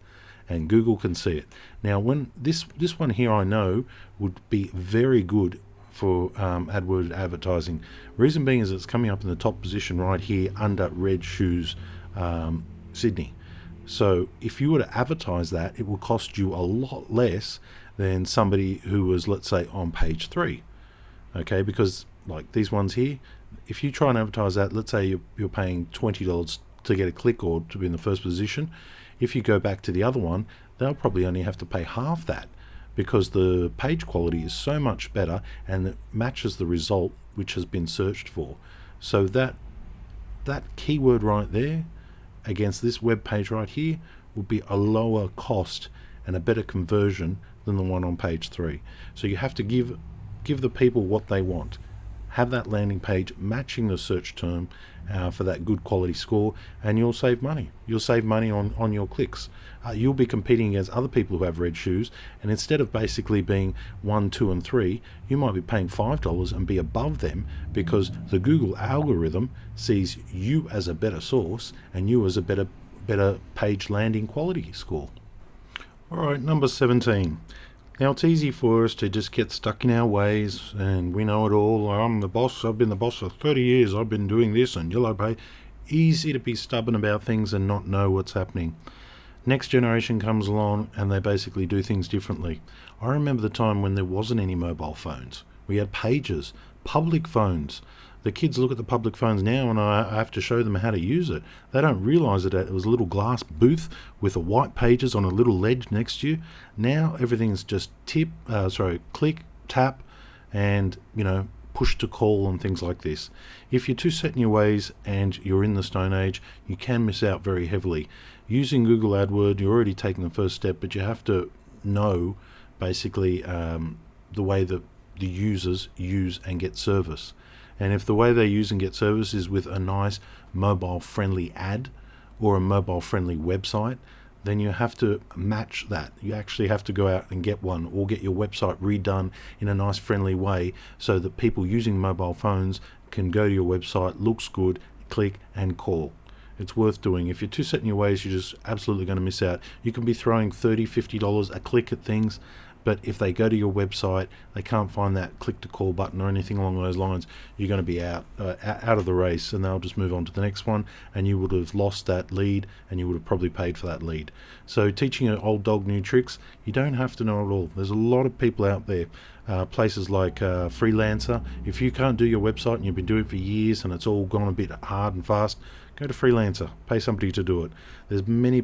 and Google can see it. Now, when this one here, I know would be very good for AdWord advertising. Reason being is it's coming up in the top position right here under Red Shoes Sydney. So if you were to advertise that, it will cost you a lot less than somebody who was, let's say, on page 3. Okay, because like these ones here, if you try and advertise that, let's say you're paying $20 to get a click or to be in the first position. If you go back to the other one, they'll probably only have to pay half that, because the page quality is so much better and it matches the result which has been searched for. So that keyword right there against this web page right here would be a lower cost and a better conversion than the one on page 3. So you have to give the people what they want. Have that landing page matching the search term for that good quality score, and you'll save money. You'll save money on your clicks. You'll be competing against other people who have red shoes, and instead of basically being 1, 2, and 3, you might be paying $5 and be above them, because the Google algorithm sees you as a better source and you as a better page landing quality score. All right, number 17. Now, it's easy for us to just get stuck in our ways, and we know it all. I'm the boss. I've been the boss for 30 years. I've been doing this and yellow pay. Easy to be stubborn about things and not know what's happening. Next generation comes along and they basically do things differently. I remember the time when there wasn't any mobile phones. We had pagers, public phones. The kids look at the public phones now and I have to show them how to use it. They don't realise that it was a little glass booth with a white pages on a little ledge next to you. Now everything's just click, tap, and push to call and things like this. If you're too set in your ways and you're in the Stone Age, you can miss out very heavily. Using Google AdWord, you're already taking the first step, but you have to know basically the way that the users use and get service. And if the way they use and get service is with a nice mobile-friendly ad or a mobile-friendly website, then you have to match that. You actually have to go out and get one, or get your website redone in a nice, friendly way so that people using mobile phones can go to your website, looks good, click and call. It's worth doing. If you're too set in your ways, you're just absolutely going to miss out. You can be throwing $30, $50 a click at things, but if they go to your website, they can't find that click to call button or anything along those lines, you're going to be out of the race, and they'll just move on to the next one, and you would have lost that lead, and you would have probably paid for that lead. So teaching an old dog new tricks, you don't have to know it all. There's a lot of people out there, places like Freelancer. If you can't do your website and you've been doing it for years and it's all gone a bit hard and fast, go to Freelancer, pay somebody to do it. There's many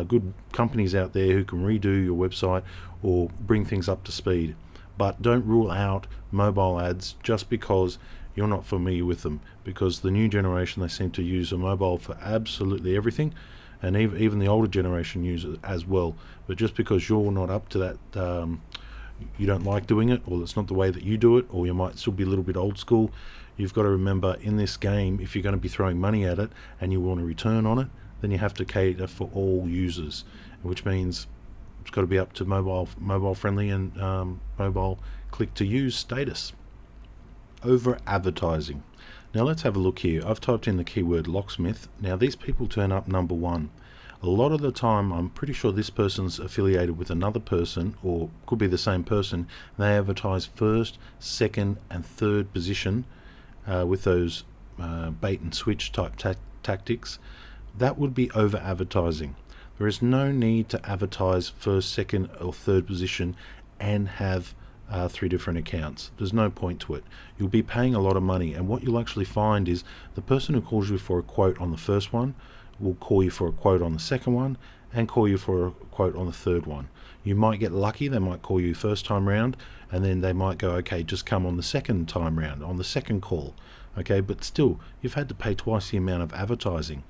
good companies out there who can redo your website or bring things up to speed. But don't rule out mobile ads just because you're not familiar with them, because the new generation, they seem to use a mobile for absolutely everything, and even the older generation use it as well. But just because you're not up to that, you don't like doing it, or it's not the way that you do it, or you might still be a little bit old school, you've got to remember, in this game, if you're going to be throwing money at it and you want a return on it, then you have to cater for all users, which means it's got to be up to mobile friendly and mobile click to use status. Over advertising. Now let's have a look here. I've typed in the keyword locksmith. Now these people turn up number 1. A lot of the time, I'm pretty sure this person's affiliated with another person, or could be the same person. They advertise first, second and third position with those bait and switch type tactics. That would be over advertising. There is no need to advertise first, second or third position and have 3 different accounts. There's no point to it. You'll be paying a lot of money, and what you'll actually find is the person who calls you for a quote on the first one will call you for a quote on the second one and call you for a quote on the third one. You might get lucky, they might call you first time round, and then they might go, okay, just come on the second time round, on the second call. Okay, but still, you've had to pay twice the amount of advertising.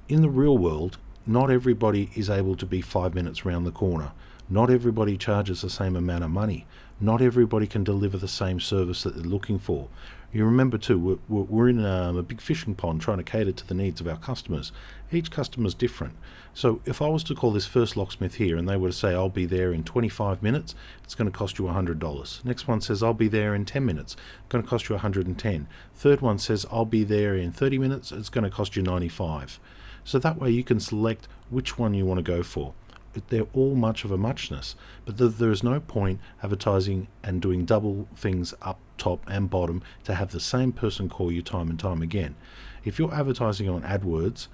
in the real world, not everybody is able to be 5 minutes round the corner. Not everybody charges the same amount of money. Not everybody can deliver the same service that they're looking for. You remember too, we're in a big fishing pond trying to cater to the needs of our customers. Each customer's different. So if I was to call this first locksmith here and they were to say, I'll be there in 25 minutes, it's going to cost you $100. Next one says, I'll be there in 10 minutes, it's going to cost you $110. Third one says, I'll be there in 30 minutes, it's going to cost you $95. So that way you can select which one you want to go for. They're all much of a muchness, but there is no point advertising and doing double things up top and bottom to have the same person call you time and time again. If you're advertising on AdWords,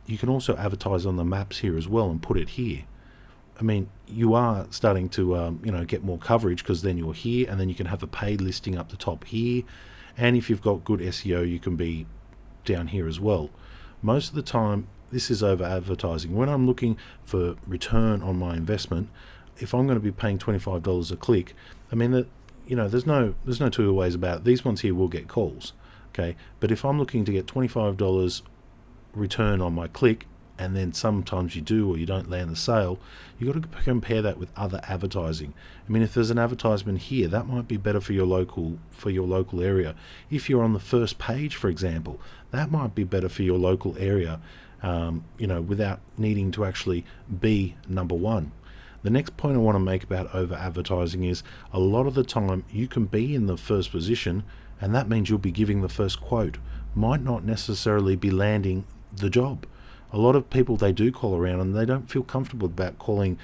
you can also advertise on the maps here as well and put it here. I mean, you are starting to get more coverage, because then you're here, and then you can have a paid listing up the top here, and if you've got good SEO, you can be down here as well. Most of the time this is over advertising. When I'm looking for return on my investment, if I'm going to be paying $25 a click, I mean that there's no two ways about it. These ones here will get calls, okay? But if I'm looking to get $25 return on my click, and then sometimes you do or you don't land the sale, you've got to compare that with other advertising. I mean, if there's an advertisement here, that might be better for your local area. If you're on the first page, for example, that might be better for your local area, without needing to actually be number one. The next point I want to make about over advertising is a lot of the time you can be in the first position, and that means you'll be giving the first quote, might not necessarily be landing the job. A lot of people, they do call around and they don't feel comfortable about calling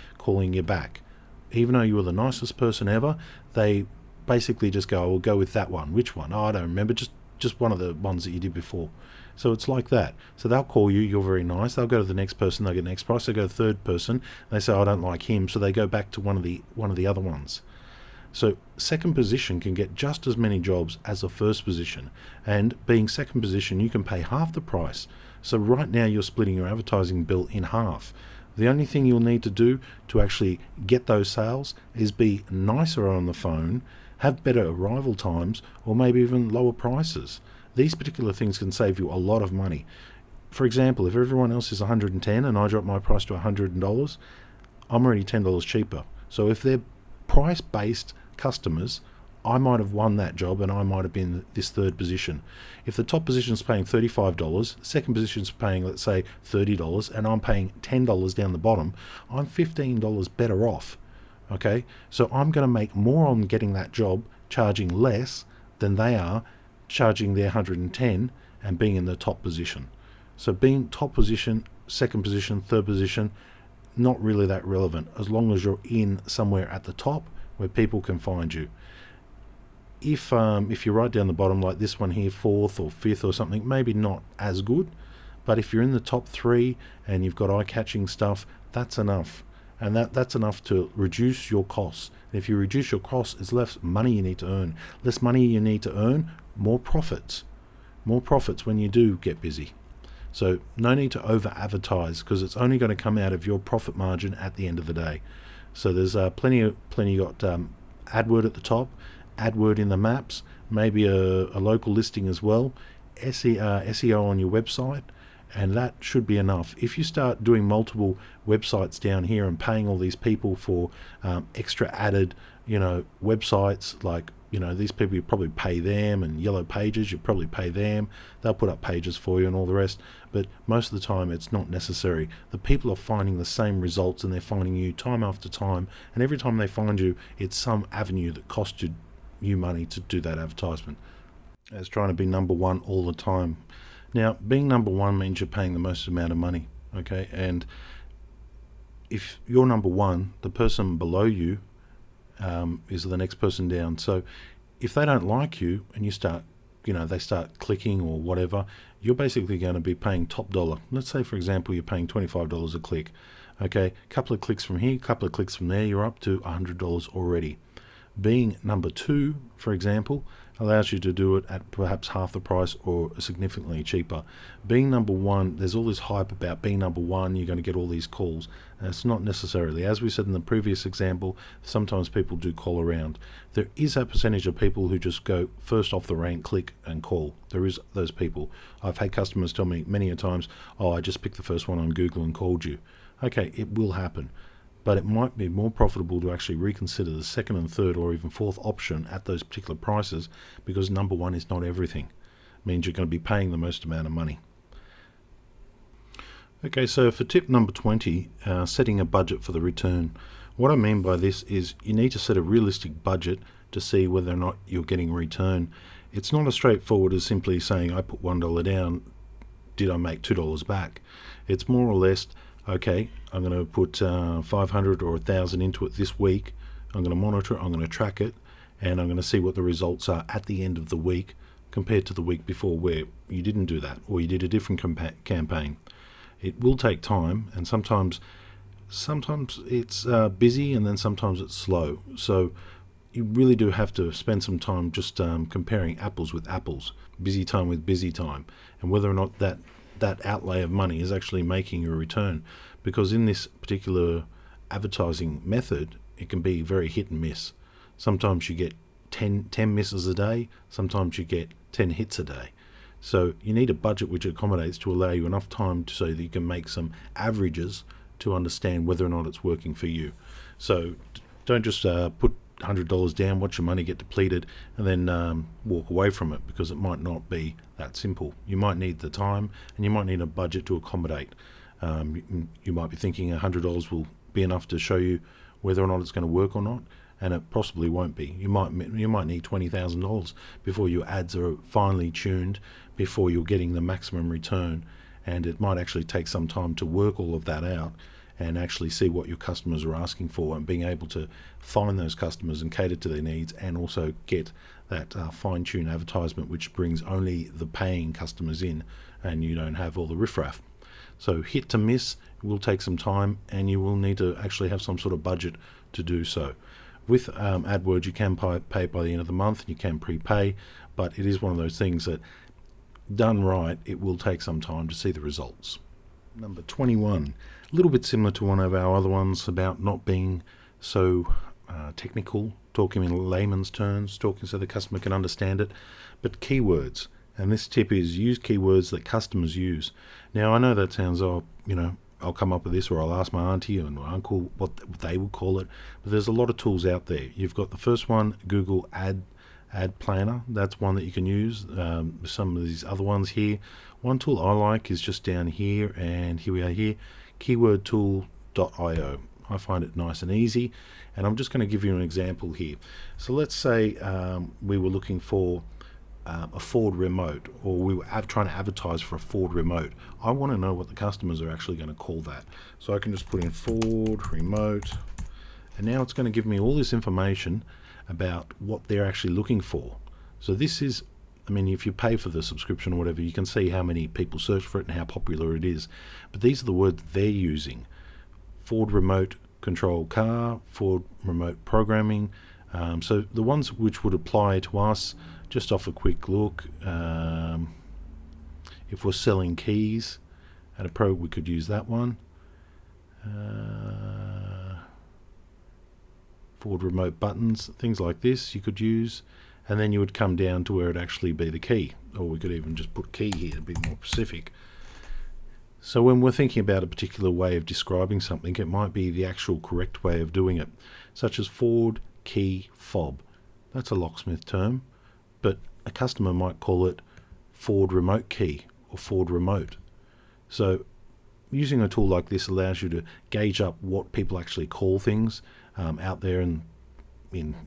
you back. Even though you were the nicest person ever, they basically just go, we'll go with that one. Which one? Oh, I don't remember, just one of the ones that you did before. So it's like that. So they'll call you, you're very nice, they'll go to the next person, they'll get the next price, they go to the third person, they say, I don't like him, so they go back to one of the other ones. So second position can get just as many jobs as the first position, and being second position, you can pay half the price. So right now you're splitting your advertising bill in half. The only thing you'll need to do to actually get those sales is be nicer on the phone, have better arrival times, or maybe even lower prices. These particular things can save you a lot of money. For example, if everyone else is $110 and I drop my price to $100, I'm already $10 cheaper. So if they're price-based customers, I might have won that job and I might have been this third position. If the top position is paying $35, second position is paying, let's say, $30, and I'm paying $10 down the bottom, I'm $15 better off. Okay, so I'm going to make more on getting that job, charging less than they are charging their $110 and being in the top position. So being top position, second position, third position, not really that relevant, as long as you're in somewhere at the top where people can find you. If you're right down the bottom like this one here, fourth or fifth or something, maybe not as good, but if you're in the top three and you've got eye-catching stuff, that's enough. And that's enough to reduce your costs. And if you reduce your costs, it's less money you need to earn. Less money you need to earn, more profits. More profits when you do get busy. So no need to over advertise, because it's only going to come out of your profit margin at the end of the day. So there's plenty. You got AdWord at the top, AdWord in the maps, maybe a local listing as well, SEO on your website, and that should be enough. If you start doing multiple websites down here and paying all these people for extra added, websites, like, these people, you probably pay them, and Yellow Pages, you probably pay them, they'll put up pages for you and all the rest, but most of the time it's not necessary. The people are finding the same results, and they're finding you time after time, and every time they find you, it's some avenue that cost you money to do that advertisement. It's trying to be number one all the time. Now, being number one means you're paying the most amount of money, okay? And if you're number one, the person below you is the next person down. So if they don't like you and you start, they start clicking or whatever, you're basically going to be paying top dollar. Let's say, for example, you're paying $25 a click. Okay, couple of clicks from here, couple of clicks from there, you're up to $100 already. Being number 2, for example, allows you to do it at perhaps half the price or significantly cheaper. Being number 1, there's all this hype about being number 1, you're going to get all these calls. And it's not necessarily. As we said in the previous example, sometimes people do call around. There is a percentage of people who just go first off the rank, click and call. There is those people. I've had customers tell me many a times, oh, I just picked the first one on Google and called you. Okay, it will happen. But it might be more profitable to actually reconsider the second and third or even fourth option at those particular prices, because number 1 is not everything. It means you're going to be paying the most amount of money. Okay, so for tip number 20, setting a budget for the return. What I mean by this is you need to set a realistic budget to see whether or not you're getting a return. It's not as straightforward as simply saying I put $1 down, did I make $2 back? It's more or less, okay, I'm going to put 500 or 1,000 into it this week. I'm going to monitor it, I'm going to track it, and I'm going to see what the results are at the end of the week compared to the week before where you didn't do that, or you did a different campaign. It will take time, and sometimes it's busy, and then sometimes it's slow. So you really do have to spend some time just comparing apples with apples, busy time with busy time, and whether or not that outlay of money is actually making a return. Because in this particular advertising method, it can be very hit and miss. Sometimes you get 10 misses a day, sometimes you get 10 hits a day. So you need a budget which accommodates to allow you enough time so that you can make some averages to understand whether or not it's working for you. So don't just put $100 down, watch your money get depleted, and then walk away from it, because it might not be that simple. You might need the time, and you might need a budget to accommodate. You might be thinking $100 will be enough to show you whether or not it's going to work or not, and it possibly won't be. You might need $20,000 before your ads are finely tuned, before you're getting the maximum return, and it might actually take some time to work all of that out and actually see what your customers are asking for, and being able to find those customers and cater to their needs, and also get that fine-tuned advertisement which brings only the paying customers in, and you don't have all the riffraff. So hit to miss will take some time, and you will need to actually have some sort of budget to do so. With Adword, you can pay by the end of the month, and you can prepay, but it is one of those things that, done right, it will take some time to see the results. Number 21, a little bit similar to one of our other ones about not being so technical, talking in layman's terms, talking so the customer can understand it, but keywords. And this tip is use keywords that customers use. Now, I know that sounds, I'll come up with this, or I'll ask my auntie and my uncle what they would call it, but there's a lot of tools out there. You've got the first one, Google Ad Planner. That's one that you can use. Some of these other ones here. One tool I like is just down here, and here we are here, keywordtool.io. I find it nice and easy, and I'm just going to give you an example here. So let's say we were looking for a Ford remote, or we were trying to advertise for a Ford remote. I want to know what the customers are actually going to call that. So I can just put in Ford remote, and now it's going to give me all this information about what they're actually looking for. So this is, if you pay for the subscription or whatever, you can see how many people search for it and how popular it is. But these are the words they're using. Ford remote control car, Ford remote programming. So the ones which would apply to us, just off a quick look, if we're selling keys at a pro, we could use that one. Ford remote buttons, things like this you could use, and then you would come down to where it actually be the key, or we could even just put key here to be more specific. So when we're thinking about a particular way of describing something, it might be the actual correct way of doing it, such as Ford key fob. That's a locksmith term, but a customer might call it Ford remote key or Ford remote. So using a tool like this allows you to gauge up what people actually call things out there in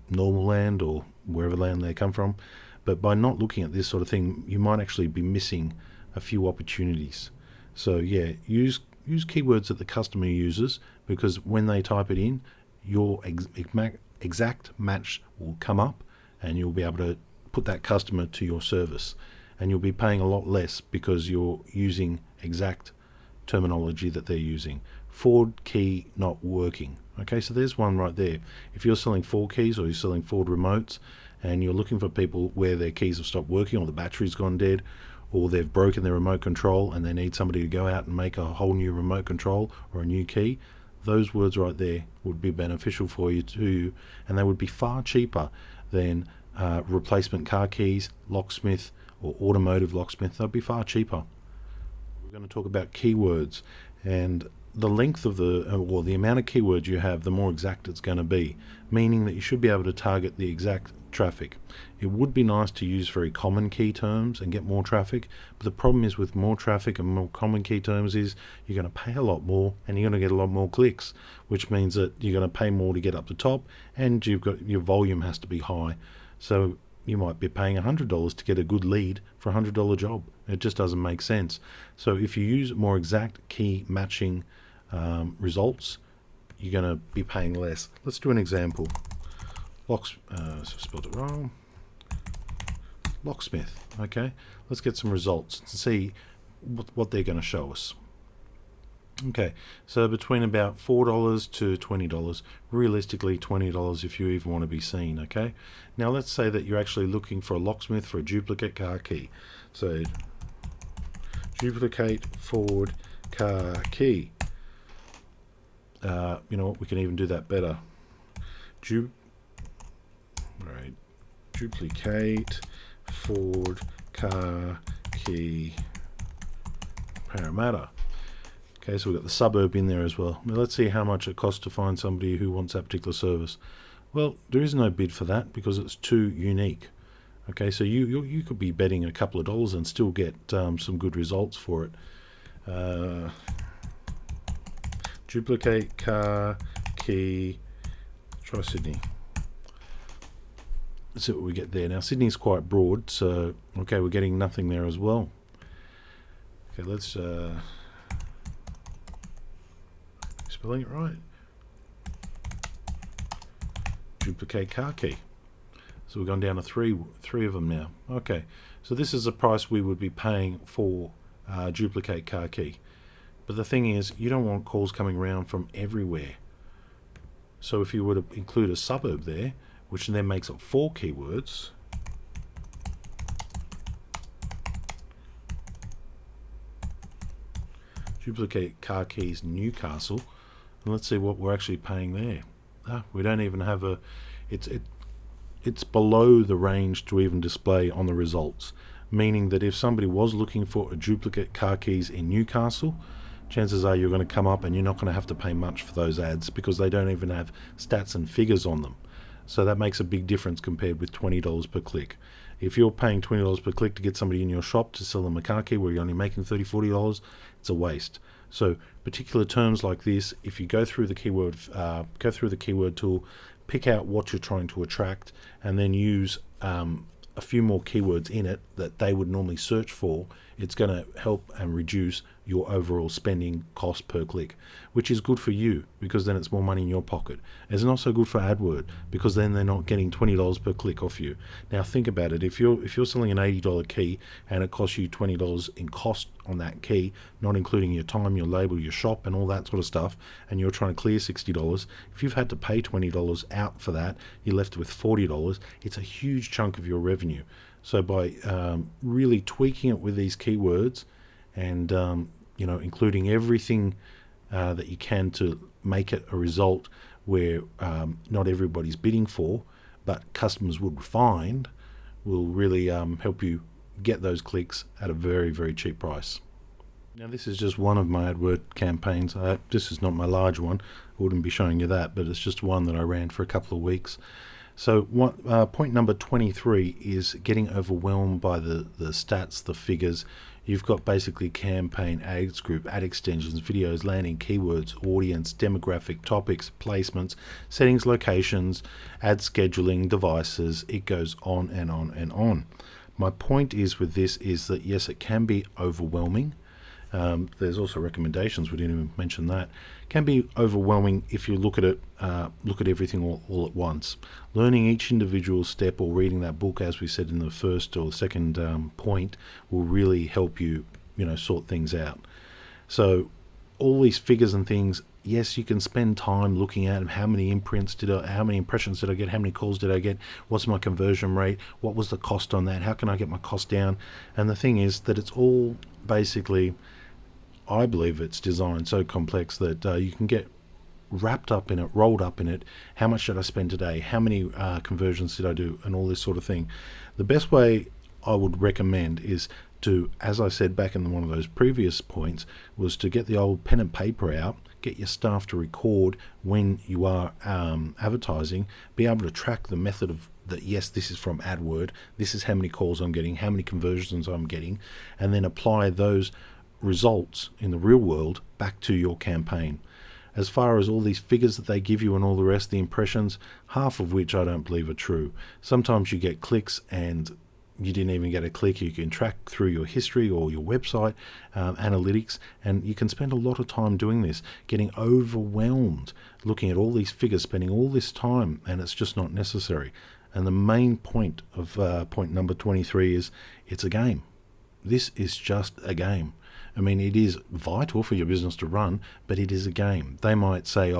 normal land or wherever land they come from. But by not looking at this sort of thing, you might actually be missing a few opportunities. So yeah, use keywords that the customer uses, because when they type it in, your exact match will come up, and you'll be able to put that customer to your service, and you'll be paying a lot less because you're using exact terminology that they're using. Ford key not working. Okay, so there's one right there. If you're selling Ford keys or you're selling Ford remotes and you're looking for people where their keys have stopped working or the battery's gone dead or they've broken their remote control and they need somebody to go out and make a whole new remote control or a new key, those words right there would be beneficial for you too, and they would be far cheaper than replacement car keys, locksmith or automotive locksmith. They'll be far cheaper. We're going to talk about keywords, and the length of or the amount of keywords you have, the more exact it's going to be, meaning that you should be able to target the exact traffic. It would be nice to use very common key terms and get more traffic, but the problem is with more traffic and more common key terms is you're going to pay a lot more and you're going to get a lot more clicks, which means that you're going to pay more to get up the top, and your volume has to be high. So you might be paying $100 to get a good lead for a $100 job. It just doesn't make sense. So if you use more exact key matching results, you're going to be paying less. Let's do an example. Spelled it wrong. Locksmith. Okay, let's get some results and see what they're going to show us. Okay, so between about $4 to $20, realistically $20 if you even want to be seen. Okay, now let's say that you're actually looking for a locksmith for a duplicate car key. So duplicate Ford car key. You know what, we can even do that better. Duplicate Ford car key Parramatta. Okay, so we've got the suburb in there as well. Now let's see how much it costs to find somebody who wants that particular service. Well, there is no bid for that because it's too unique. Okay, so you could be betting a couple of dollars and still get some good results for it. Duplicate car key, try Sydney. Let's see what we get there. Now Sydney's quite broad, so okay, we're getting nothing there as well. Okay, let's spelling it right. Duplicate car key. So we've gone down to three of them now. Okay, so this is the price we would be paying for duplicate car key. But the thing is, you don't want calls coming around from everywhere. So if you were to include a suburb there, which then makes up 4 keywords, duplicate car keys Newcastle, and let's see what we're actually paying there. We don't even have a, it's below the range to even display on the results, meaning that if somebody was looking for a duplicate car keys in Newcastle, chances are you're going to come up and you're not going to have to pay much for those ads because they don't even have stats and figures on them. So that makes a big difference compared with $20 per click. If you're paying $20 per click to get somebody in your shop to sell them a car key where you're only making $30, $40, it's a waste. So particular terms like this, if you go through the keyword tool, pick out what you're trying to attract, and then use a few more keywords in it that they would normally search for, it's going to help and reduce your overall spending cost per click, which is good for you because then it's more money in your pocket. It's not so good for Adword because then they're not getting $20 per click off you. Now think about it. If you're selling an $80 key and it costs you $20 in cost on that key, not including your time, your labor, your shop and all that sort of stuff, and you're trying to clear $60, if you've had to pay $20 out for that, you're left with $40. It's a huge chunk of your revenue. So by really tweaking it with these keywords and including everything that you can to make it a result where not everybody's bidding for, but customers would find, will really help you get those clicks at a very, very cheap price. Now this is just one of my AdWord campaigns. This is not my large one. I wouldn't be showing you that, but it's just one that I ran for a couple of weeks. So point number 23 is getting overwhelmed by the stats, the figures. You've got basically campaign, ads group, ad extensions, videos, landing, keywords, audience, demographic, topics, placements, settings, locations, ad scheduling, devices. It goes on and on and on. My point is with this is that yes, it can be overwhelming. There's also recommendations. We didn't even mention that. Can be overwhelming if you look at everything all at once. Learning each individual step or reading that book, as we said in the first or second point, will really help you, sort things out. So all these figures and things, yes, you can spend time looking at how many how many impressions did I get, how many calls did I get, what's my conversion rate, what was the cost on that, how can I get my cost down. And the thing is that it's all basically, I believe it's designed so complex that you can get wrapped up in it, rolled up in it. How much did I spend today? How many conversions did I do? And all this sort of thing. The best way I would recommend is to, as I said back in one of those previous points, was to get the old pen and paper out, get your staff to record when you are advertising, be able to track the method of that. Yes, this is from Adword, this is how many calls I'm getting, how many conversions I'm getting, and then apply those results in the real world back to your campaign. As far as all these figures that they give you and all the rest, the impressions, half of which I don't believe are true. Sometimes you get clicks and you didn't even get a click. You can track through your history or your website analytics, and you can spend a lot of time doing this, getting overwhelmed, looking at all these figures, spending all this time, and it's just not necessary. And the main point of point number 23 is it's a game. This is just a game. I mean, it is vital for your business to run, but it is a game. They might say,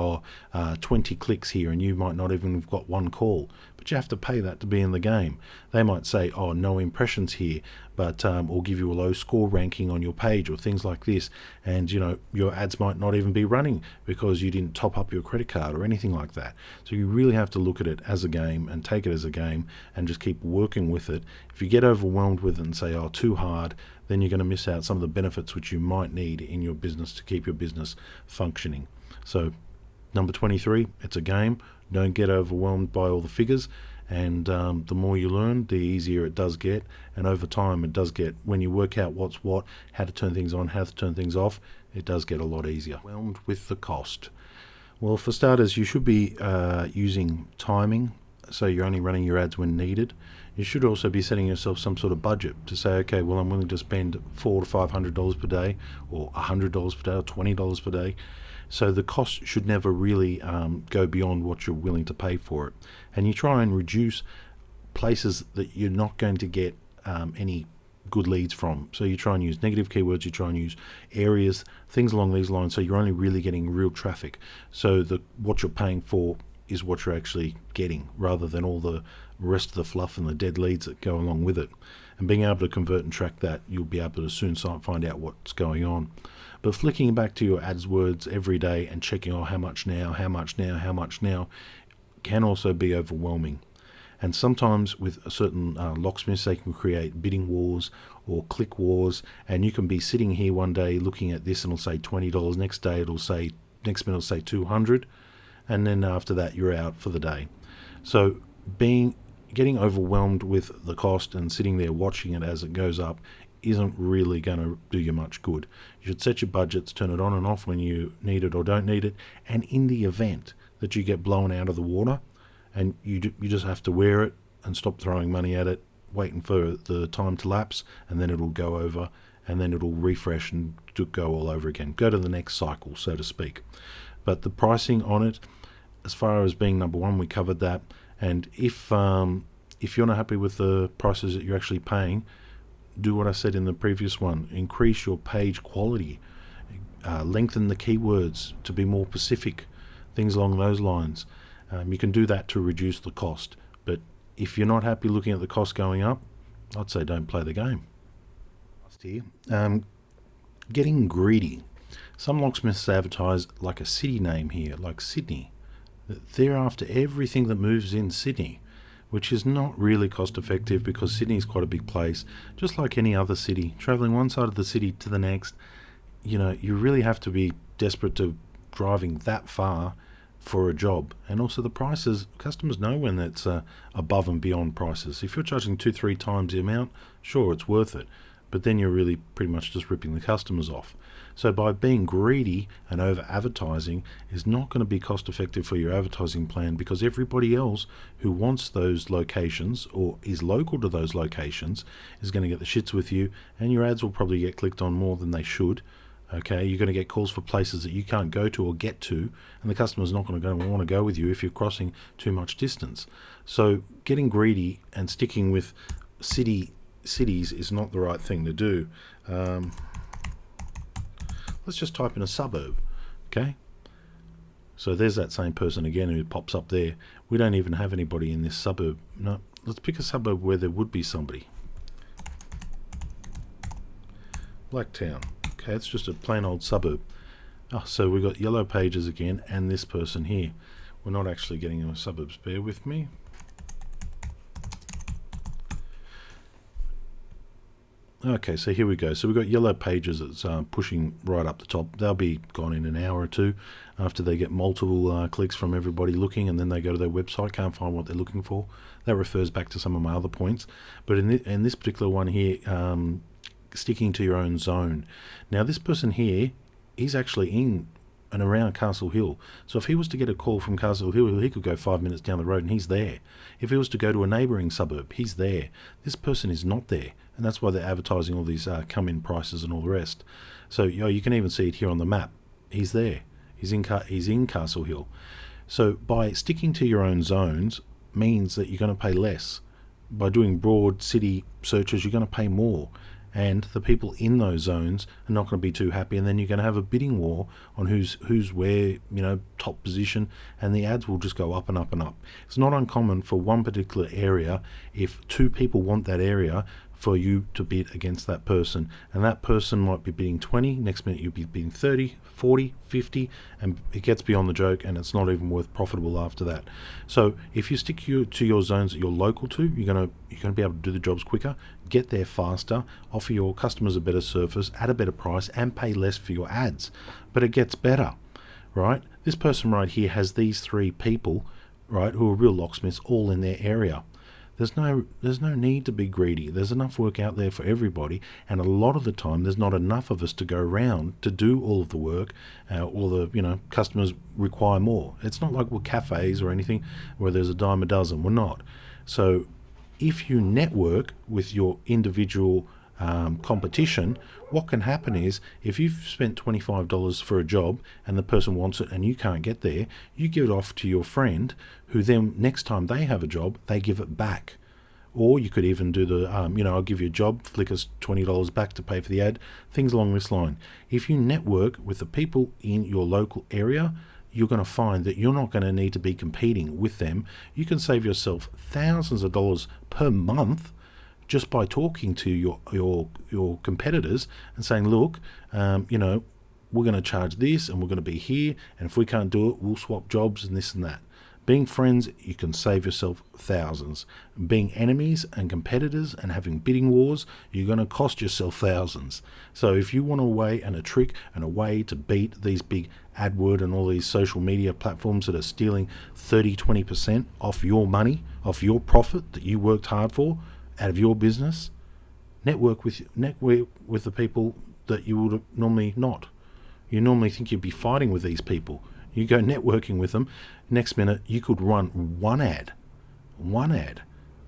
20 clicks here, and you might not even have got one call, but you have to pay that to be in the game. They might say, no impressions here, but or give you a low score ranking on your page or things like this, and your ads might not even be running because you didn't top up your credit card or anything like that. So you really have to look at it as a game and take it as a game and just keep working with it. If you get overwhelmed with it and say, too hard, then you're going to miss out some of the benefits which you might need in your business to keep your business functioning. So number 23, it's a game. Don't get overwhelmed by all the figures, and the more you learn, the easier it does get, and over time it does get, when you work out what's what, how to turn things on, how to turn things off, it does get a lot easier. Overwhelmed with the cost. Well, for starters, you should be using timing, so you're only running your ads when needed. You should also be setting yourself some sort of budget to say, okay, well, I'm willing to spend $400 to $500 per day, or $100 per day, or $20 per day. So the cost should never really go beyond what you're willing to pay for it. And you try and reduce places that you're not going to get any good leads from. So you try and use negative keywords, you try and use areas, things along these lines, so you're only really getting real traffic. So what you're paying for is what you're actually getting, rather than all the rest of the fluff and the dead leads that go along with it. And being able to convert and track that, you'll be able to soon find out what's going on. But flicking back to your AdWords every day and checking, how much now, how much now, how much now, can also be overwhelming. And sometimes with a certain locksmiths, they can create bidding wars or click wars, and you can be sitting here one day looking at this and it'll say $20, next minute it'll say $200, and then after that you're out for the day. So getting overwhelmed with the cost and sitting there watching it as it goes up isn't really going to do you much good. You should set your budgets, turn it on and off when you need it or don't need it, and in the event that you get blown out of the water, and you just have to wear it and stop throwing money at it, waiting for the time to lapse, and then it'll go over, and then it'll refresh and go all over again. Go to the next cycle, so to speak. But the pricing on it, as far as being number one, we covered that. And if you're not happy with the prices that you're actually paying, do what I said in the previous one. Increase your page quality, lengthen the keywords to be more specific, things along those lines. You can do that to reduce the cost. But if you're not happy looking at the cost going up, I'd say don't play the game. Getting greedy. Some locksmiths advertise like a city name here, like Sydney. They're after everything that moves in Sydney, which is not really cost effective, because Sydney is quite a big place, just like any other city. Traveling one side of the city to the next, you really have to be desperate to driving that far for a job. And also the prices, customers know when it's above and beyond prices. If you're charging 2-3 times the amount, sure, it's worth it, but then you're really pretty much just ripping the customers off. So by being greedy and over advertising is not going to be cost effective for your advertising plan, because everybody else who wants those locations or is local to those locations is going to get the shits with you, and your ads will probably get clicked on more than they should. Okay, you're going to get calls for places that you can't go to or get to, and the customer's not going to want to go with you if you're crossing too much distance. So getting greedy and sticking with cities is not the right thing to do. Let's just type in a suburb. Okay, so there's that same person again who pops up there. We don't even have anybody in this suburb. No, let's pick a suburb where there would be somebody. Blacktown. Okay, it's just a plain old suburb. So we've got Yellow Pages again, and this person here. We're not actually getting in the suburbs. Bear with me. Okay, so here we go. So we've got Yellow Pages that's pushing right up the top. They'll be gone in an hour or two after they get multiple clicks from everybody looking, and then they go to their website, can't find what they're looking for. That refers back to some of my other points. But in this particular one here, sticking to your own zone. Now this person here, he's actually in and around Castle Hill. So if he was to get a call from Castle Hill, he could go 5 minutes down the road and he's there. If he was to go to a neighbouring suburb, he's there. This person is not there, and that's why they're advertising all these come-in prices and all the rest. So you can even see it here on the map. He's there. He's in Castle Hill. So by sticking to your own zones means that you're going to pay less. By doing broad city searches, you're going to pay more. And the people in those zones are not going to be too happy, and then you're going to have a bidding war on who's where, top position, and the ads will just go up and up and up. It's not uncommon for one particular area, if two people want that area, for you to bid against that person, and that person might be bidding 20, next minute you'll be bidding 30, 40, 50, and it gets beyond the joke, and it's not even worth profitable after that. So if you stick to your zones that you're local to, you're going to be able to do the jobs quicker, get there faster, offer your customers a better service at a better price, and pay less for your ads. But it gets better, right? This person right here has these three people, right, who are real locksmiths, all in their area. There's no need to be greedy. There's enough work out there for everybody, and a lot of the time there's not enough of us to go around to do all of the work, or the customers require more. It's not like we're cafes or anything where there's a dime a dozen. We're not. So if you network with your individual competition, what can happen is, if you've spent $25 for a job and the person wants it and you can't get there, you give it off to your friend, who then next time they have a job, they give it back. Or you could even do the I'll give you a job, flick us $20 back to pay for the ad, things along this line. If you network with the people in your local area, you're going to find that you're not going to need to be competing with them. You can save yourself thousands of dollars per month just by talking to your competitors and saying, look, we're going to charge this, and we're going to be here, and if we can't do it, we'll swap jobs and this and that. Being friends, you can save yourself thousands. Being enemies and competitors and having bidding wars, you're going to cost yourself thousands. So if you want a way and a trick and a way to beat these big Adword and all these social media platforms that are stealing 30-20% off your money, off your profit that you worked hard for, out of your business, network with the people that you would normally not. You normally think you'd be fighting with these people. You go networking with them, next minute you could run one ad,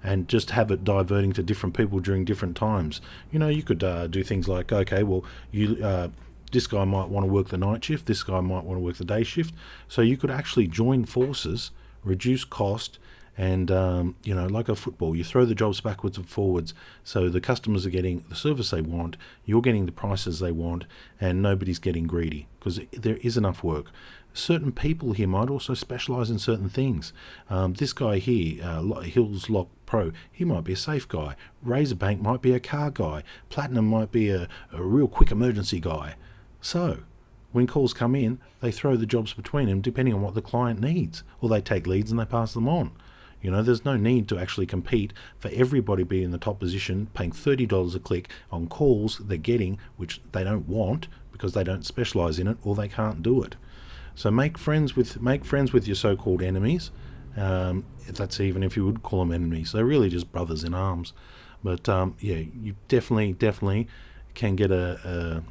and just have it diverting to different people during different times. You could do things like, okay, well, this guy might want to work the night shift, this guy might want to work the day shift. So you could actually join forces, reduce cost, and like a football, you throw the jobs backwards and forwards, so the customers are getting the service they want, you're getting the prices they want, and nobody's getting greedy, because there is enough work. Certain people here might also specialize in certain things. This guy here, Hills Lock Pro, he might be a safe guy. Razorbank might be a car guy. Platinum might be a real quick emergency guy. So when calls come in, they throw the jobs between them depending on what the client needs, or they take leads and they pass them on. There's no need to actually compete for everybody being in the top position, paying $30 a click on calls they're getting, which they don't want because they don't specialize in it or they can't do it. So make friends with your so-called enemies. That's even if you would call them enemies. They're really just brothers in arms. But you definitely can get a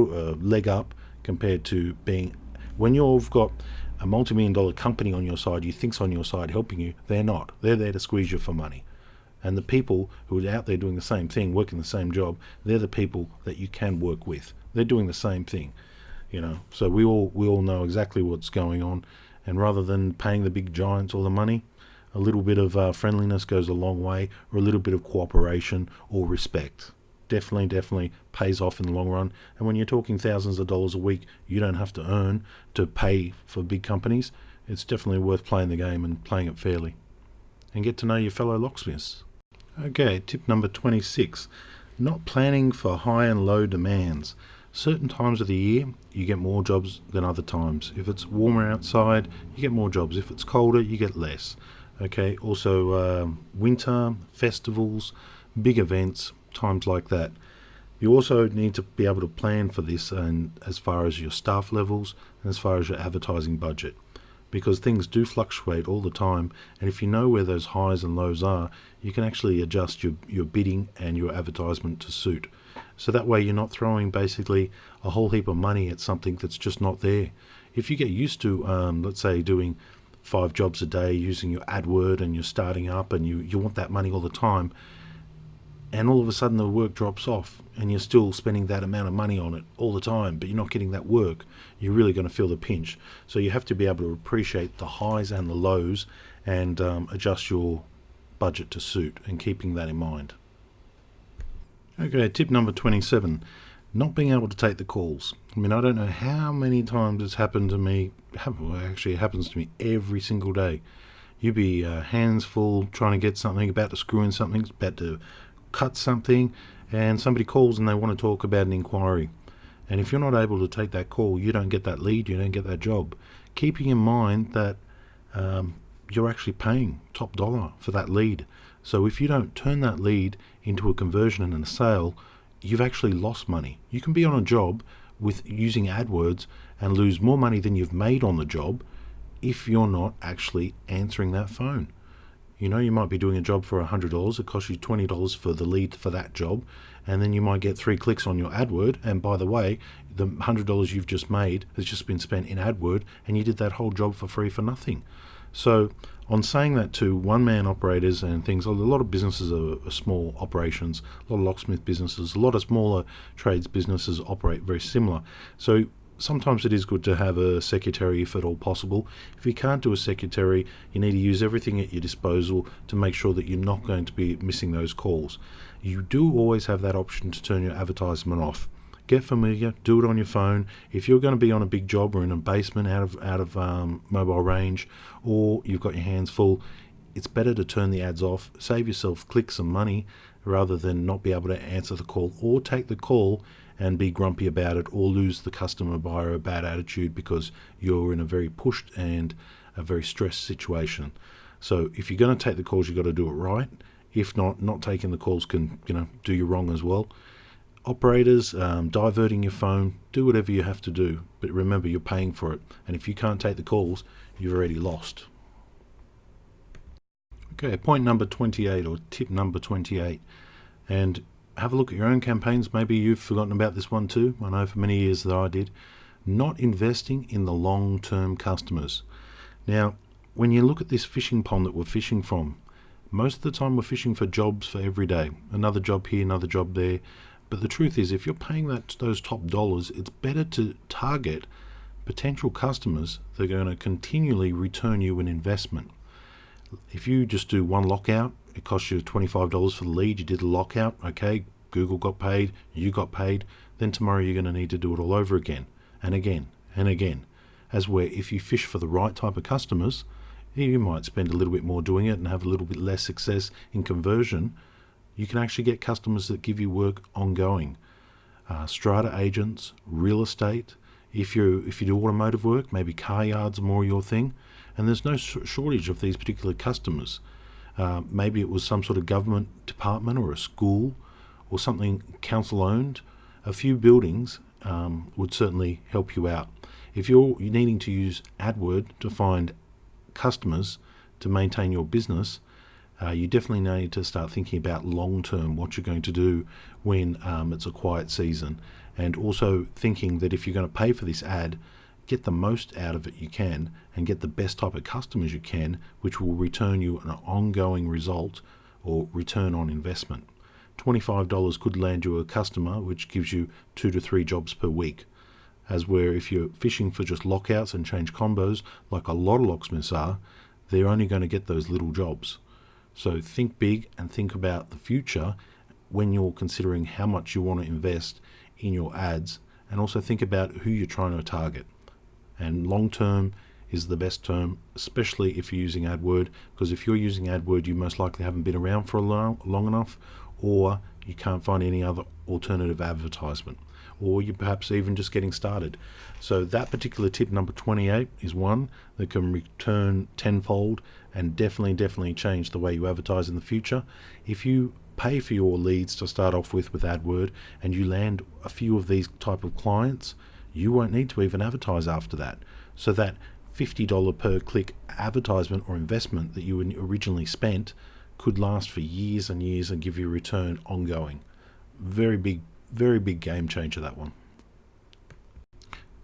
leg up compared to being, when you've got a multi-million-dollar company on your side, you think's on your side helping you. They're not. They're there to squeeze you for money. And the people who are out there doing the same thing, working the same job, they're the people that you can work with. They're doing the same thing. So we all know exactly what's going on, and rather than paying the big giants all the money, a little bit of friendliness goes a long way, or a little bit of cooperation or respect. definitely pays off in the long run. And when you're talking thousands of dollars a week you don't have to earn to pay for big companies, it's definitely worth playing the game and playing it fairly. And get to know your fellow locksmiths. Okay, tip number 26. Not planning for high and low demands. Certain times of the year you get more jobs than other times. If it's warmer outside, you get more jobs. If it's colder, you get less. Okay, also winter, festivals, big events, times like that. You also need to be able to plan for this, and as far as your staff levels and as far as your advertising budget, because things do fluctuate all the time, and if you know where those highs and lows are, you can actually adjust your bidding and your advertisement to suit. So that way you're not throwing basically a whole heap of money at something that's just not there. If you get used to, let's say, doing 5 jobs a day using your Adword, and you're starting up and you want that money all the time, and all of a sudden the work drops off and you're still spending that amount of money on it all the time, but you're not getting that work, you're really going to feel the pinch. So you have to be able to appreciate the highs and the lows and adjust your budget to suit, and keeping that in mind. Okay, tip number 27. Not being able to take the calls. I mean, I don't know how many times it's happened to me. Well, actually, it happens to me every single day. You'd be hands full trying to get something, about to screw in something, about to cut something, and somebody calls and they want to talk about an inquiry. And if you're not able to take that call, you don't get that lead, you don't get that job. Keeping in mind that you're actually paying top dollar for that lead. So if you don't turn that lead into a conversion and a sale, you've actually lost money. You can be on a job with using AdWords and lose more money than you've made on the job if you're not actually answering that phone. You know, you might be doing a job for $100, it costs you $20 for the lead for that job, and then you might get 3 clicks on your AdWord, and by the way, the $100 you've just made has just been spent in AdWord, and you did that whole job for free for nothing. So on saying that to one-man operators and things, a lot of businesses are small operations, a lot of locksmith businesses, a lot of smaller trades businesses operate very similar. So sometimes it is good to have a secretary if at all possible. If you can't do a secretary, you need to use everything at your disposal to make sure that you're not going to be missing those calls. You do always have that option to turn your advertisement off. Get familiar, do it on your phone. If you're going to be on a big job or in a basement out of mobile range, or you've got your hands full, it's better to turn the ads off, save yourself clicks and money, rather than not be able to answer the call or take the call and be grumpy about it, or lose the customer by a bad attitude because you're in a very pushed and a very stressed situation. So if you're going to take the calls, you've got to do it right. If not taking the calls can, do you wrong as well. Operators, diverting your phone, do whatever you have to do, but remember you're paying for it, and if you can't take the calls, you've already lost. Okay, point number 28, or tip number 28, and have a look at your own campaigns. Maybe you've forgotten about this one too. I know for many years that I did. Not investing in the long-term customers. Now, when you look at this fishing pond that we're fishing from, most of the time we're fishing for jobs for every day. Another job here, another job there. But the truth is, if you're paying those top dollars, it's better to target potential customers that are going to continually return you an investment. If you just do one lockout, it costs you $25 for the lead, you did a lockout, okay, Google got paid, you got paid, then tomorrow you're going to need to do it all over again, and again, and again. As where if you fish for the right type of customers, you might spend a little bit more doing it and have a little bit less success in conversion. You can actually get customers that give you work ongoing. Strata agents, real estate. If you do automotive work, maybe car yards are more your thing. And there's no shortage of these particular customers. Maybe it was some sort of government department or a school or something council owned. A few buildings would certainly help you out. If you're needing to use AdWord to find customers to maintain your business, you definitely need to start thinking about long-term, what you're going to do when it's a quiet season, and also thinking that if you're going to pay for this ad, get the most out of it you can and get the best type of customers you can, which will return you an ongoing result or return on investment. $25 could land you a customer which gives you 2 to 3 jobs per week. As where if you're fishing for just lockouts and change combos, like a lot of locksmiths are, they're only going to get those little jobs. So think big and think about the future when you're considering how much you want to invest in your ads, and also think about who you're trying to target. And long term is the best term, especially if you're using AdWord, because if you're using AdWord, you most likely haven't been around for long enough, or you can't find any other alternative advertisement, or you're perhaps even just getting started. So that particular tip, number 28, is one that can return tenfold and definitely change the way you advertise in the future. If you pay for your leads to start off with AdWord, and you land a few of these type of clients, you won't need to even advertise after that. So that $50 per click advertisement or investment that you originally spent could last for years and years and give you a return ongoing. Very big game changer, that one.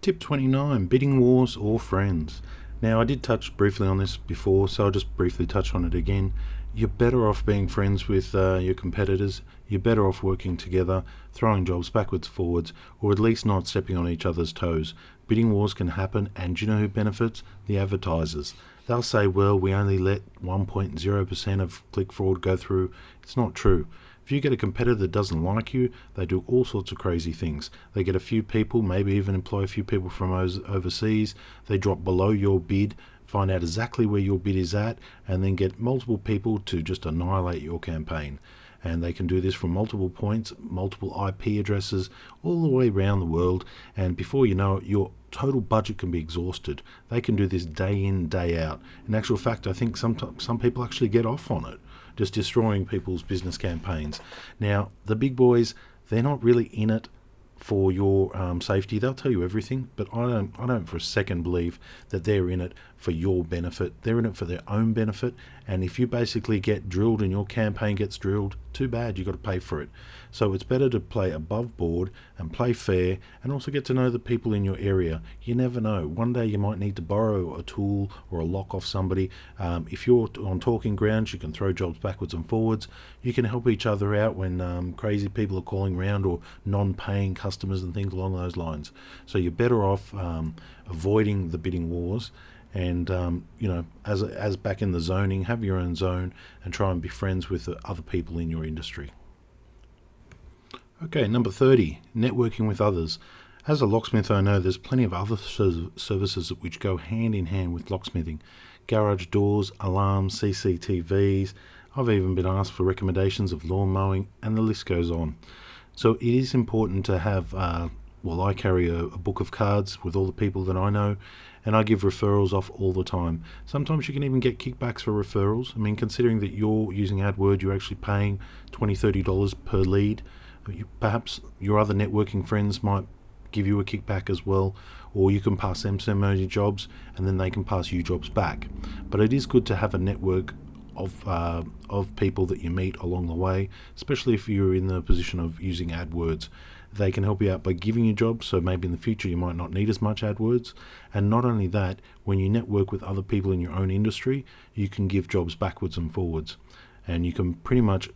Tip 29, bidding wars or friends. Now, I did touch briefly on this before, so I'll just briefly touch on it again. You're better off being friends with your competitors. You're better off working together, throwing jobs backwards, forwards, or at least not stepping on each other's toes. Bidding wars can happen, and do you know who benefits? The advertisers. They'll say, well, we only let 1.0% of click fraud go through. It's not true. If you get a competitor that doesn't like you, they do all sorts of crazy things. They get a few people, maybe even employ a few people from overseas. They drop below your bid, find out exactly where your bid is at, and then get multiple people to just annihilate your campaign. And they can do this from multiple points, multiple IP addresses, all the way around the world. And before you know it, your total budget can be exhausted. They can do this day in, day out. In actual fact, I think some people actually get off on it, just destroying people's business campaigns. Now, the big boys, they're not really in it for your safety. They'll tell you everything, but I don't for a second believe that they're in it for your benefit. They're in it for their own benefit, and if you basically get drilled and your campaign gets drilled, too bad, you've got to pay for it. So it's better to play above board and play fair, and also get to know the people in your area. You never know. One day you might need to borrow a tool or a lock off somebody. If you're on talking grounds, you can throw jobs backwards and forwards. You can help each other out when crazy people are calling around, or non-paying customers and things along those lines. So you're better off avoiding the bidding wars, and as back in the zoning, have your own zone and try and be friends with the other people in your industry. Okay, number 30, networking with others. As a locksmith, I know there's plenty of other services which go hand in hand with locksmithing. Garage doors, alarms, CCTVs. I've even been asked for recommendations of lawn mowing, and the list goes on. So it is important to have, I carry a book of cards with all the people that I know, and I give referrals off all the time. Sometimes you can even get kickbacks for referrals. I mean, considering that you're using AdWord, you're actually paying $20, $30 per lead. Perhaps your other networking friends might give you a kickback as well, or you can pass them some of your jobs, and then they can pass you jobs back. But it is good to have a network of people that you meet along the way, especially if you're in the position of using AdWords. They can help you out by giving you jobs, so maybe in the future you might not need as much AdWords. And not only that, when you network with other people in your own industry, you can give jobs backwards and forwards, and you can pretty much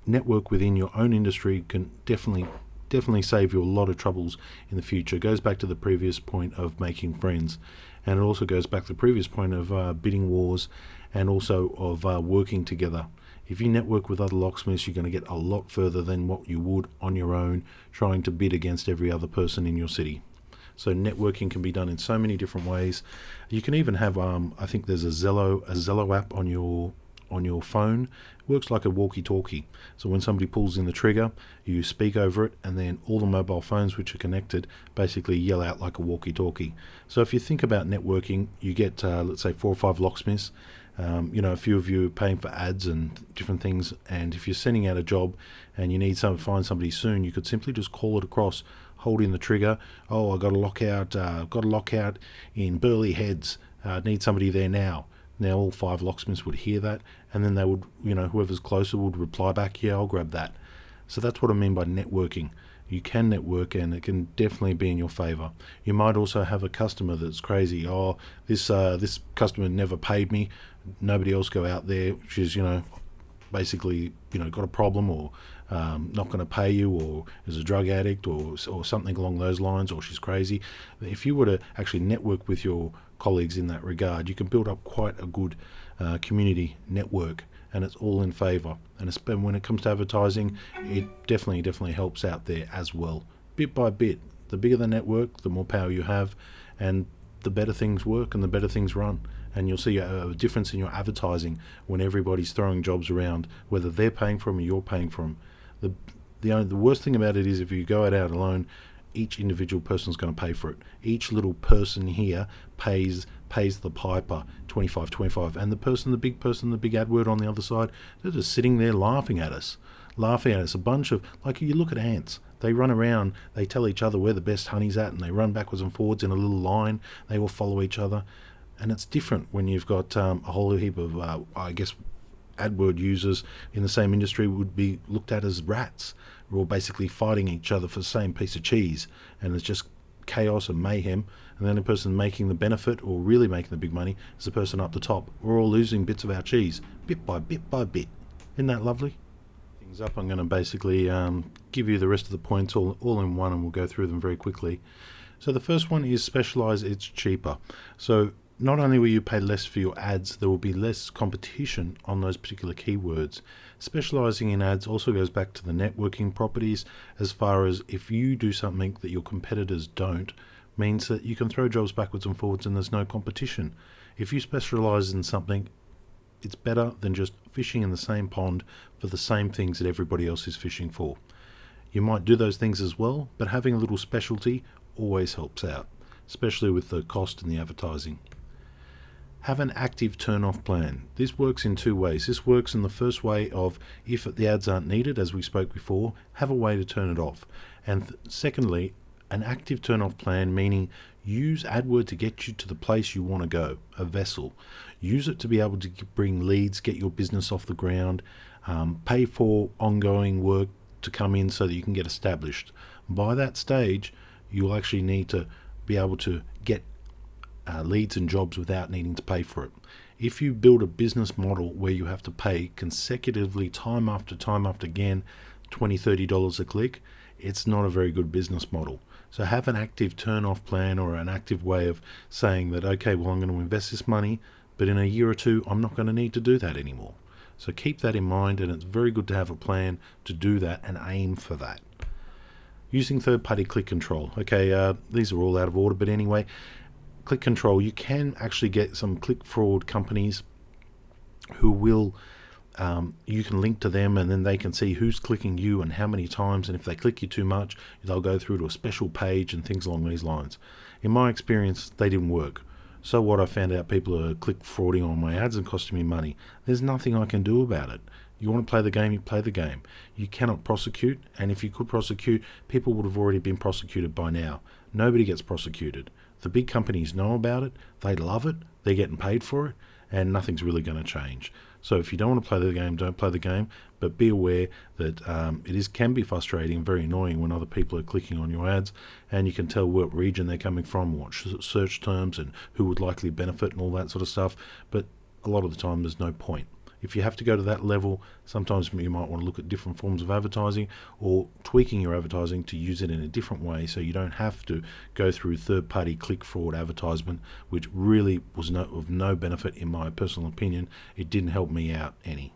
network within your own industry. Can definitely save you a lot of troubles in the future. It goes back to the previous point of making friends, and it also goes back to the previous point of bidding wars, and also of working together. If you network with other locksmiths, you're going to get a lot further than what you would on your own trying to bid against every other person in your city. So networking can be done in so many different ways. You can even have I think there's a Zello app on your phone. It works like a walkie-talkie. So when somebody pulls in the trigger, you speak over it, and then all the mobile phones which are connected basically yell out like a walkie-talkie. So if you think about networking, you get let's say 4 or 5 locksmiths. A few of you are paying for ads and different things, and if you're sending out a job and you need to find somebody soon, you could simply just call it across, hold in the trigger. Oh, I got a lockout in Burley Heads. Need somebody there now. Now all 5 locksmiths would hear that, and then they would, whoever's closer would reply back, yeah, I'll grab that. So that's what I mean by networking. You can network, and it can definitely be in your favor. You might also have a customer that's crazy. Oh, this customer never paid me. Nobody else go out there, which is, basically, got a problem, or not going to pay you, or is a drug addict, or something along those lines, or she's crazy. If you were to actually network with your colleagues in that regard, you can build up quite a good community network, and it's all in favor. And when it comes to advertising, it definitely helps out there as well, bit by bit. The bigger the network, the more power you have, and the better things work and the better things run. And you'll see a difference in your advertising when everybody's throwing jobs around, whether they're paying for them or you're paying for them. The worst thing about it is if you go out alone, each individual person's going to pay for it. Each little person here pays the piper 25, and the big Adword on the other side, they're just sitting there laughing at us. A bunch of, like, you look at ants, they run around, they tell each other where the best honey's at, and they run backwards and forwards in a little line. They all follow each other, and it's different when you've got a whole heap of Adword users in the same industry would be looked at as rats. We're all basically fighting each other for the same piece of cheese, and it's just chaos and mayhem. And the only person making the benefit or really making the big money is the person up the top. We're all losing bits of our cheese, bit by bit by bit. Isn't that lovely? Things up. I'm going to basically give you the rest of the points all in one, and we'll go through them very quickly. So the first one is specialize. It's cheaper. So not only will you pay less for your ads, there will be less competition on those particular keywords. Specializing in ads also goes back to the networking properties, as far as if you do something that your competitors don't, means that you can throw jobs backwards and forwards and there's no competition. If you specialize in something, it's better than just fishing in the same pond for the same things that everybody else is fishing for. You might do those things as well, but having a little specialty always helps out, especially with the cost and the advertising. Have an active turn-off plan. This works in two ways. This works in the first way of, if the ads aren't needed, as we spoke before, have a way to turn it off. And secondly, an active turn-off plan, meaning use Adword to get you to the place you want to go, a vessel. Use it to be able to bring leads, get your business off the ground, pay for ongoing work to come in so that you can get established. By that stage, you'll actually need to be able to get leads and jobs without needing to pay for it. If you build a business model where you have to pay consecutively time after again $20-30 a click, it's not a very good business model. So have an active turn off plan, or an active way of saying that, okay, well, I'm going to invest this money, but in a year or two I'm not going to need to do that anymore. So keep that in mind, and it's very good to have a plan to do that and aim for that. Using third-party click control. Okay, these are all out of order, but anyway, click control, you can actually get some click fraud companies who will, you can link to them, and then they can see who's clicking you and how many times, and if they click you too much, they'll go through to a special page and things along these lines. In my experience, they didn't work. So what, I found out people are click frauding on my ads and costing me money. There's nothing I can do about it. You want to play the game, you play the game. You cannot prosecute, and if you could prosecute, people would have already been prosecuted by now. Nobody gets prosecuted. The big companies know about it, they love it, they're getting paid for it, and nothing's really going to change. So if you don't want to play the game, don't play the game, but be aware that can be frustrating, very annoying when other people are clicking on your ads, and you can tell what region they're coming from, what search terms, and who would likely benefit and all that sort of stuff, but a lot of the time there's no point. If you have to go to that level, sometimes you might want to look at different forms of advertising, or tweaking your advertising to use it in a different way, so you don't have to go through third-party click fraud advertisement, which really was of no benefit in my personal opinion. It didn't help me out any.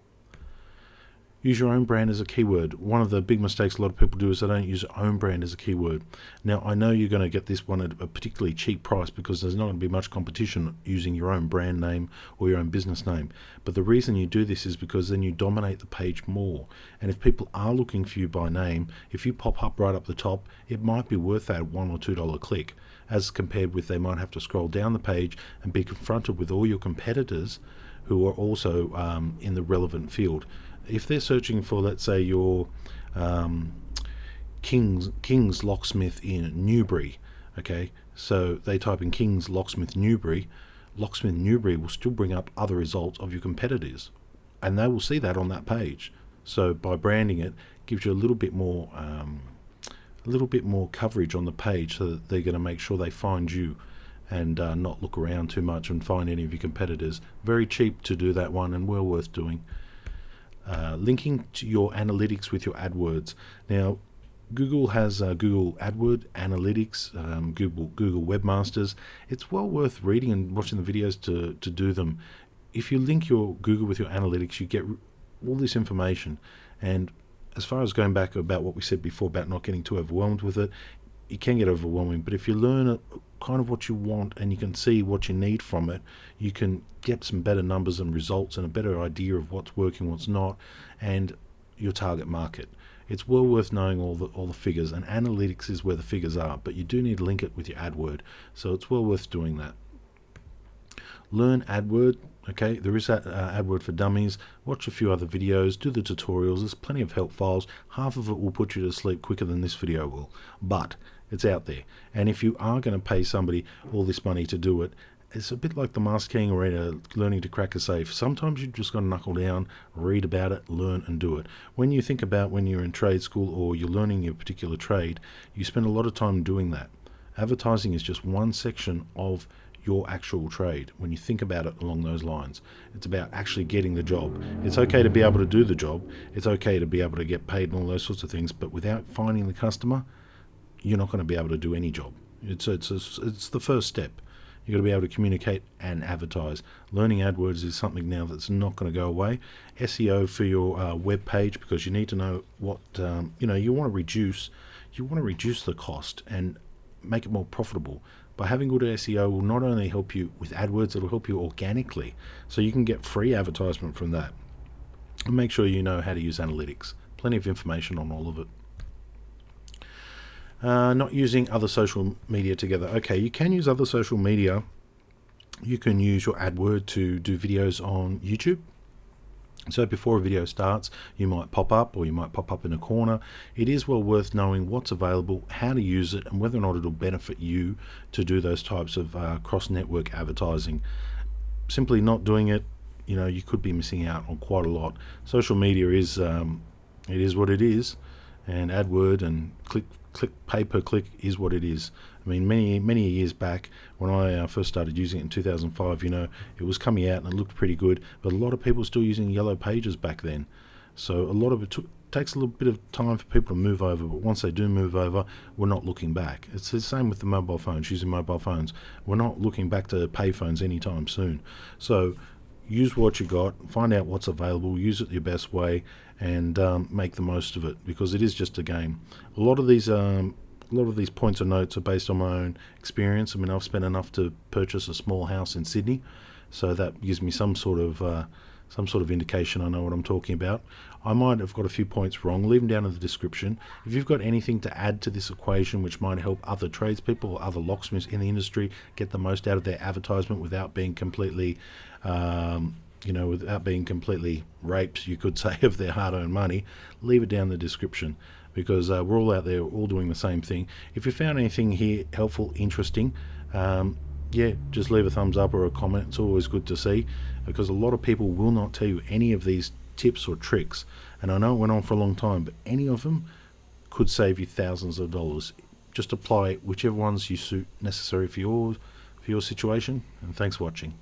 Use your own brand as a keyword. One of the big mistakes a lot of people do is they don't use own brand as a keyword. Now, I know you're going to get this one at a particularly cheap price because there's not going to be much competition using your own brand name or your own business name. But the reason you do this is because then you dominate the page more. And if people are looking for you by name, if you pop up right up the top, it might be worth that $1 or $2 click, as compared with they might have to scroll down the page and be confronted with all your competitors who are also in the relevant field. If they're searching for, let's say, your King's Locksmith in Newbury, okay, so they type in King's Locksmith Newbury will still bring up other results of your competitors, and they will see that on that page. So by branding it, gives you a little bit more coverage on the page, so that they're going to make sure they find you and not look around too much and find any of your competitors. Very cheap to do that one, and well worth doing. Linking to your analytics with your AdWords. Now, Google has Google AdWord Analytics, Google Webmasters. It's well worth reading and watching the videos to do them. if you link your Google with your analytics, you get all this information. And as far as going back about what we said before about not getting too overwhelmed with it, it can get overwhelming, but if you learn kind of what you want and you can see what you need from it, you can get some better numbers and results and a better idea of what's working, what's not, and your target market. It's well worth knowing all the figures, and analytics is where the figures are, but you do need to link it with your Adword, so it's well worth doing that. Learn Adword. Okay, there is that Adword for Dummies. Watch a few other videos, do the tutorials. There's plenty of help files. Half of it will put you to sleep quicker than this video will, but it's out there. And if you are going to pay somebody all this money to do it, it's a bit like the Master Keying or learning to crack a safe. Sometimes you've just got to knuckle down, read about it, learn and do it. When you think about when you're in trade school or you're learning your particular trade, you spend a lot of time doing that. Advertising is just one section of your actual trade. When you think about it along those lines, it's about actually getting the job. It's okay to be able to do the job. It's okay to be able to get paid and all those sorts of things, but without finding the customer, you're not going to be able to do any job. It's the first step. You've got to be able to communicate and advertise. Learning AdWords is something now that's not going to go away. SEO for your web page, because you need to know what you want to reduce. You want to reduce the cost and make it more profitable. By having good SEO will not only help you with AdWords, it'll help you organically, so you can get free advertisement from that. And make sure you know how to use analytics. Plenty of information on all of it. Not using other social media together. Okay, you can use other social media. You can use your Adword to do videos on YouTube. So before a video starts, you might pop up, or you might pop up in a corner. It is well worth knowing what's available, how to use it, and whether or not it'll benefit you to do those types of cross-network advertising. Simply not doing it, you could be missing out on quite a lot. Social media is it is what it is, and Adword and pay per click is what it is. I mean, many years back when I first started using it in 2005, it was coming out and it looked pretty good, but a lot of people were still using yellow pages back then. So a lot of it takes a little bit of time for people to move over, but once they do move over, we're not looking back. It's the same with the mobile phones, using mobile phones. We're not looking back to pay phones anytime soon. So use what you got, find out what's available, use it your best way, and make the most of it, because it is just a game. A lot of these points or notes are based on my own experience. I mean, I've spent enough to purchase a small house in Sydney, so that gives me some sort of indication I know what I'm talking about. I might have got a few points wrong. Leave them down in the description. If you've got anything to add to this equation which might help other tradespeople or other locksmiths in the industry get the most out of their advertisement without being completely raped, you could say, of their hard-earned money, leave it down in the description, because we're all out there all doing the same thing. If you found anything here helpful, interesting, just leave a thumbs up or a comment. It's always good to see, because a lot of people will not tell you any of these tips or tricks, and I know it went on for a long time, but any of them could save you thousands of dollars. Just apply whichever ones you suit necessary for your situation, and thanks for watching.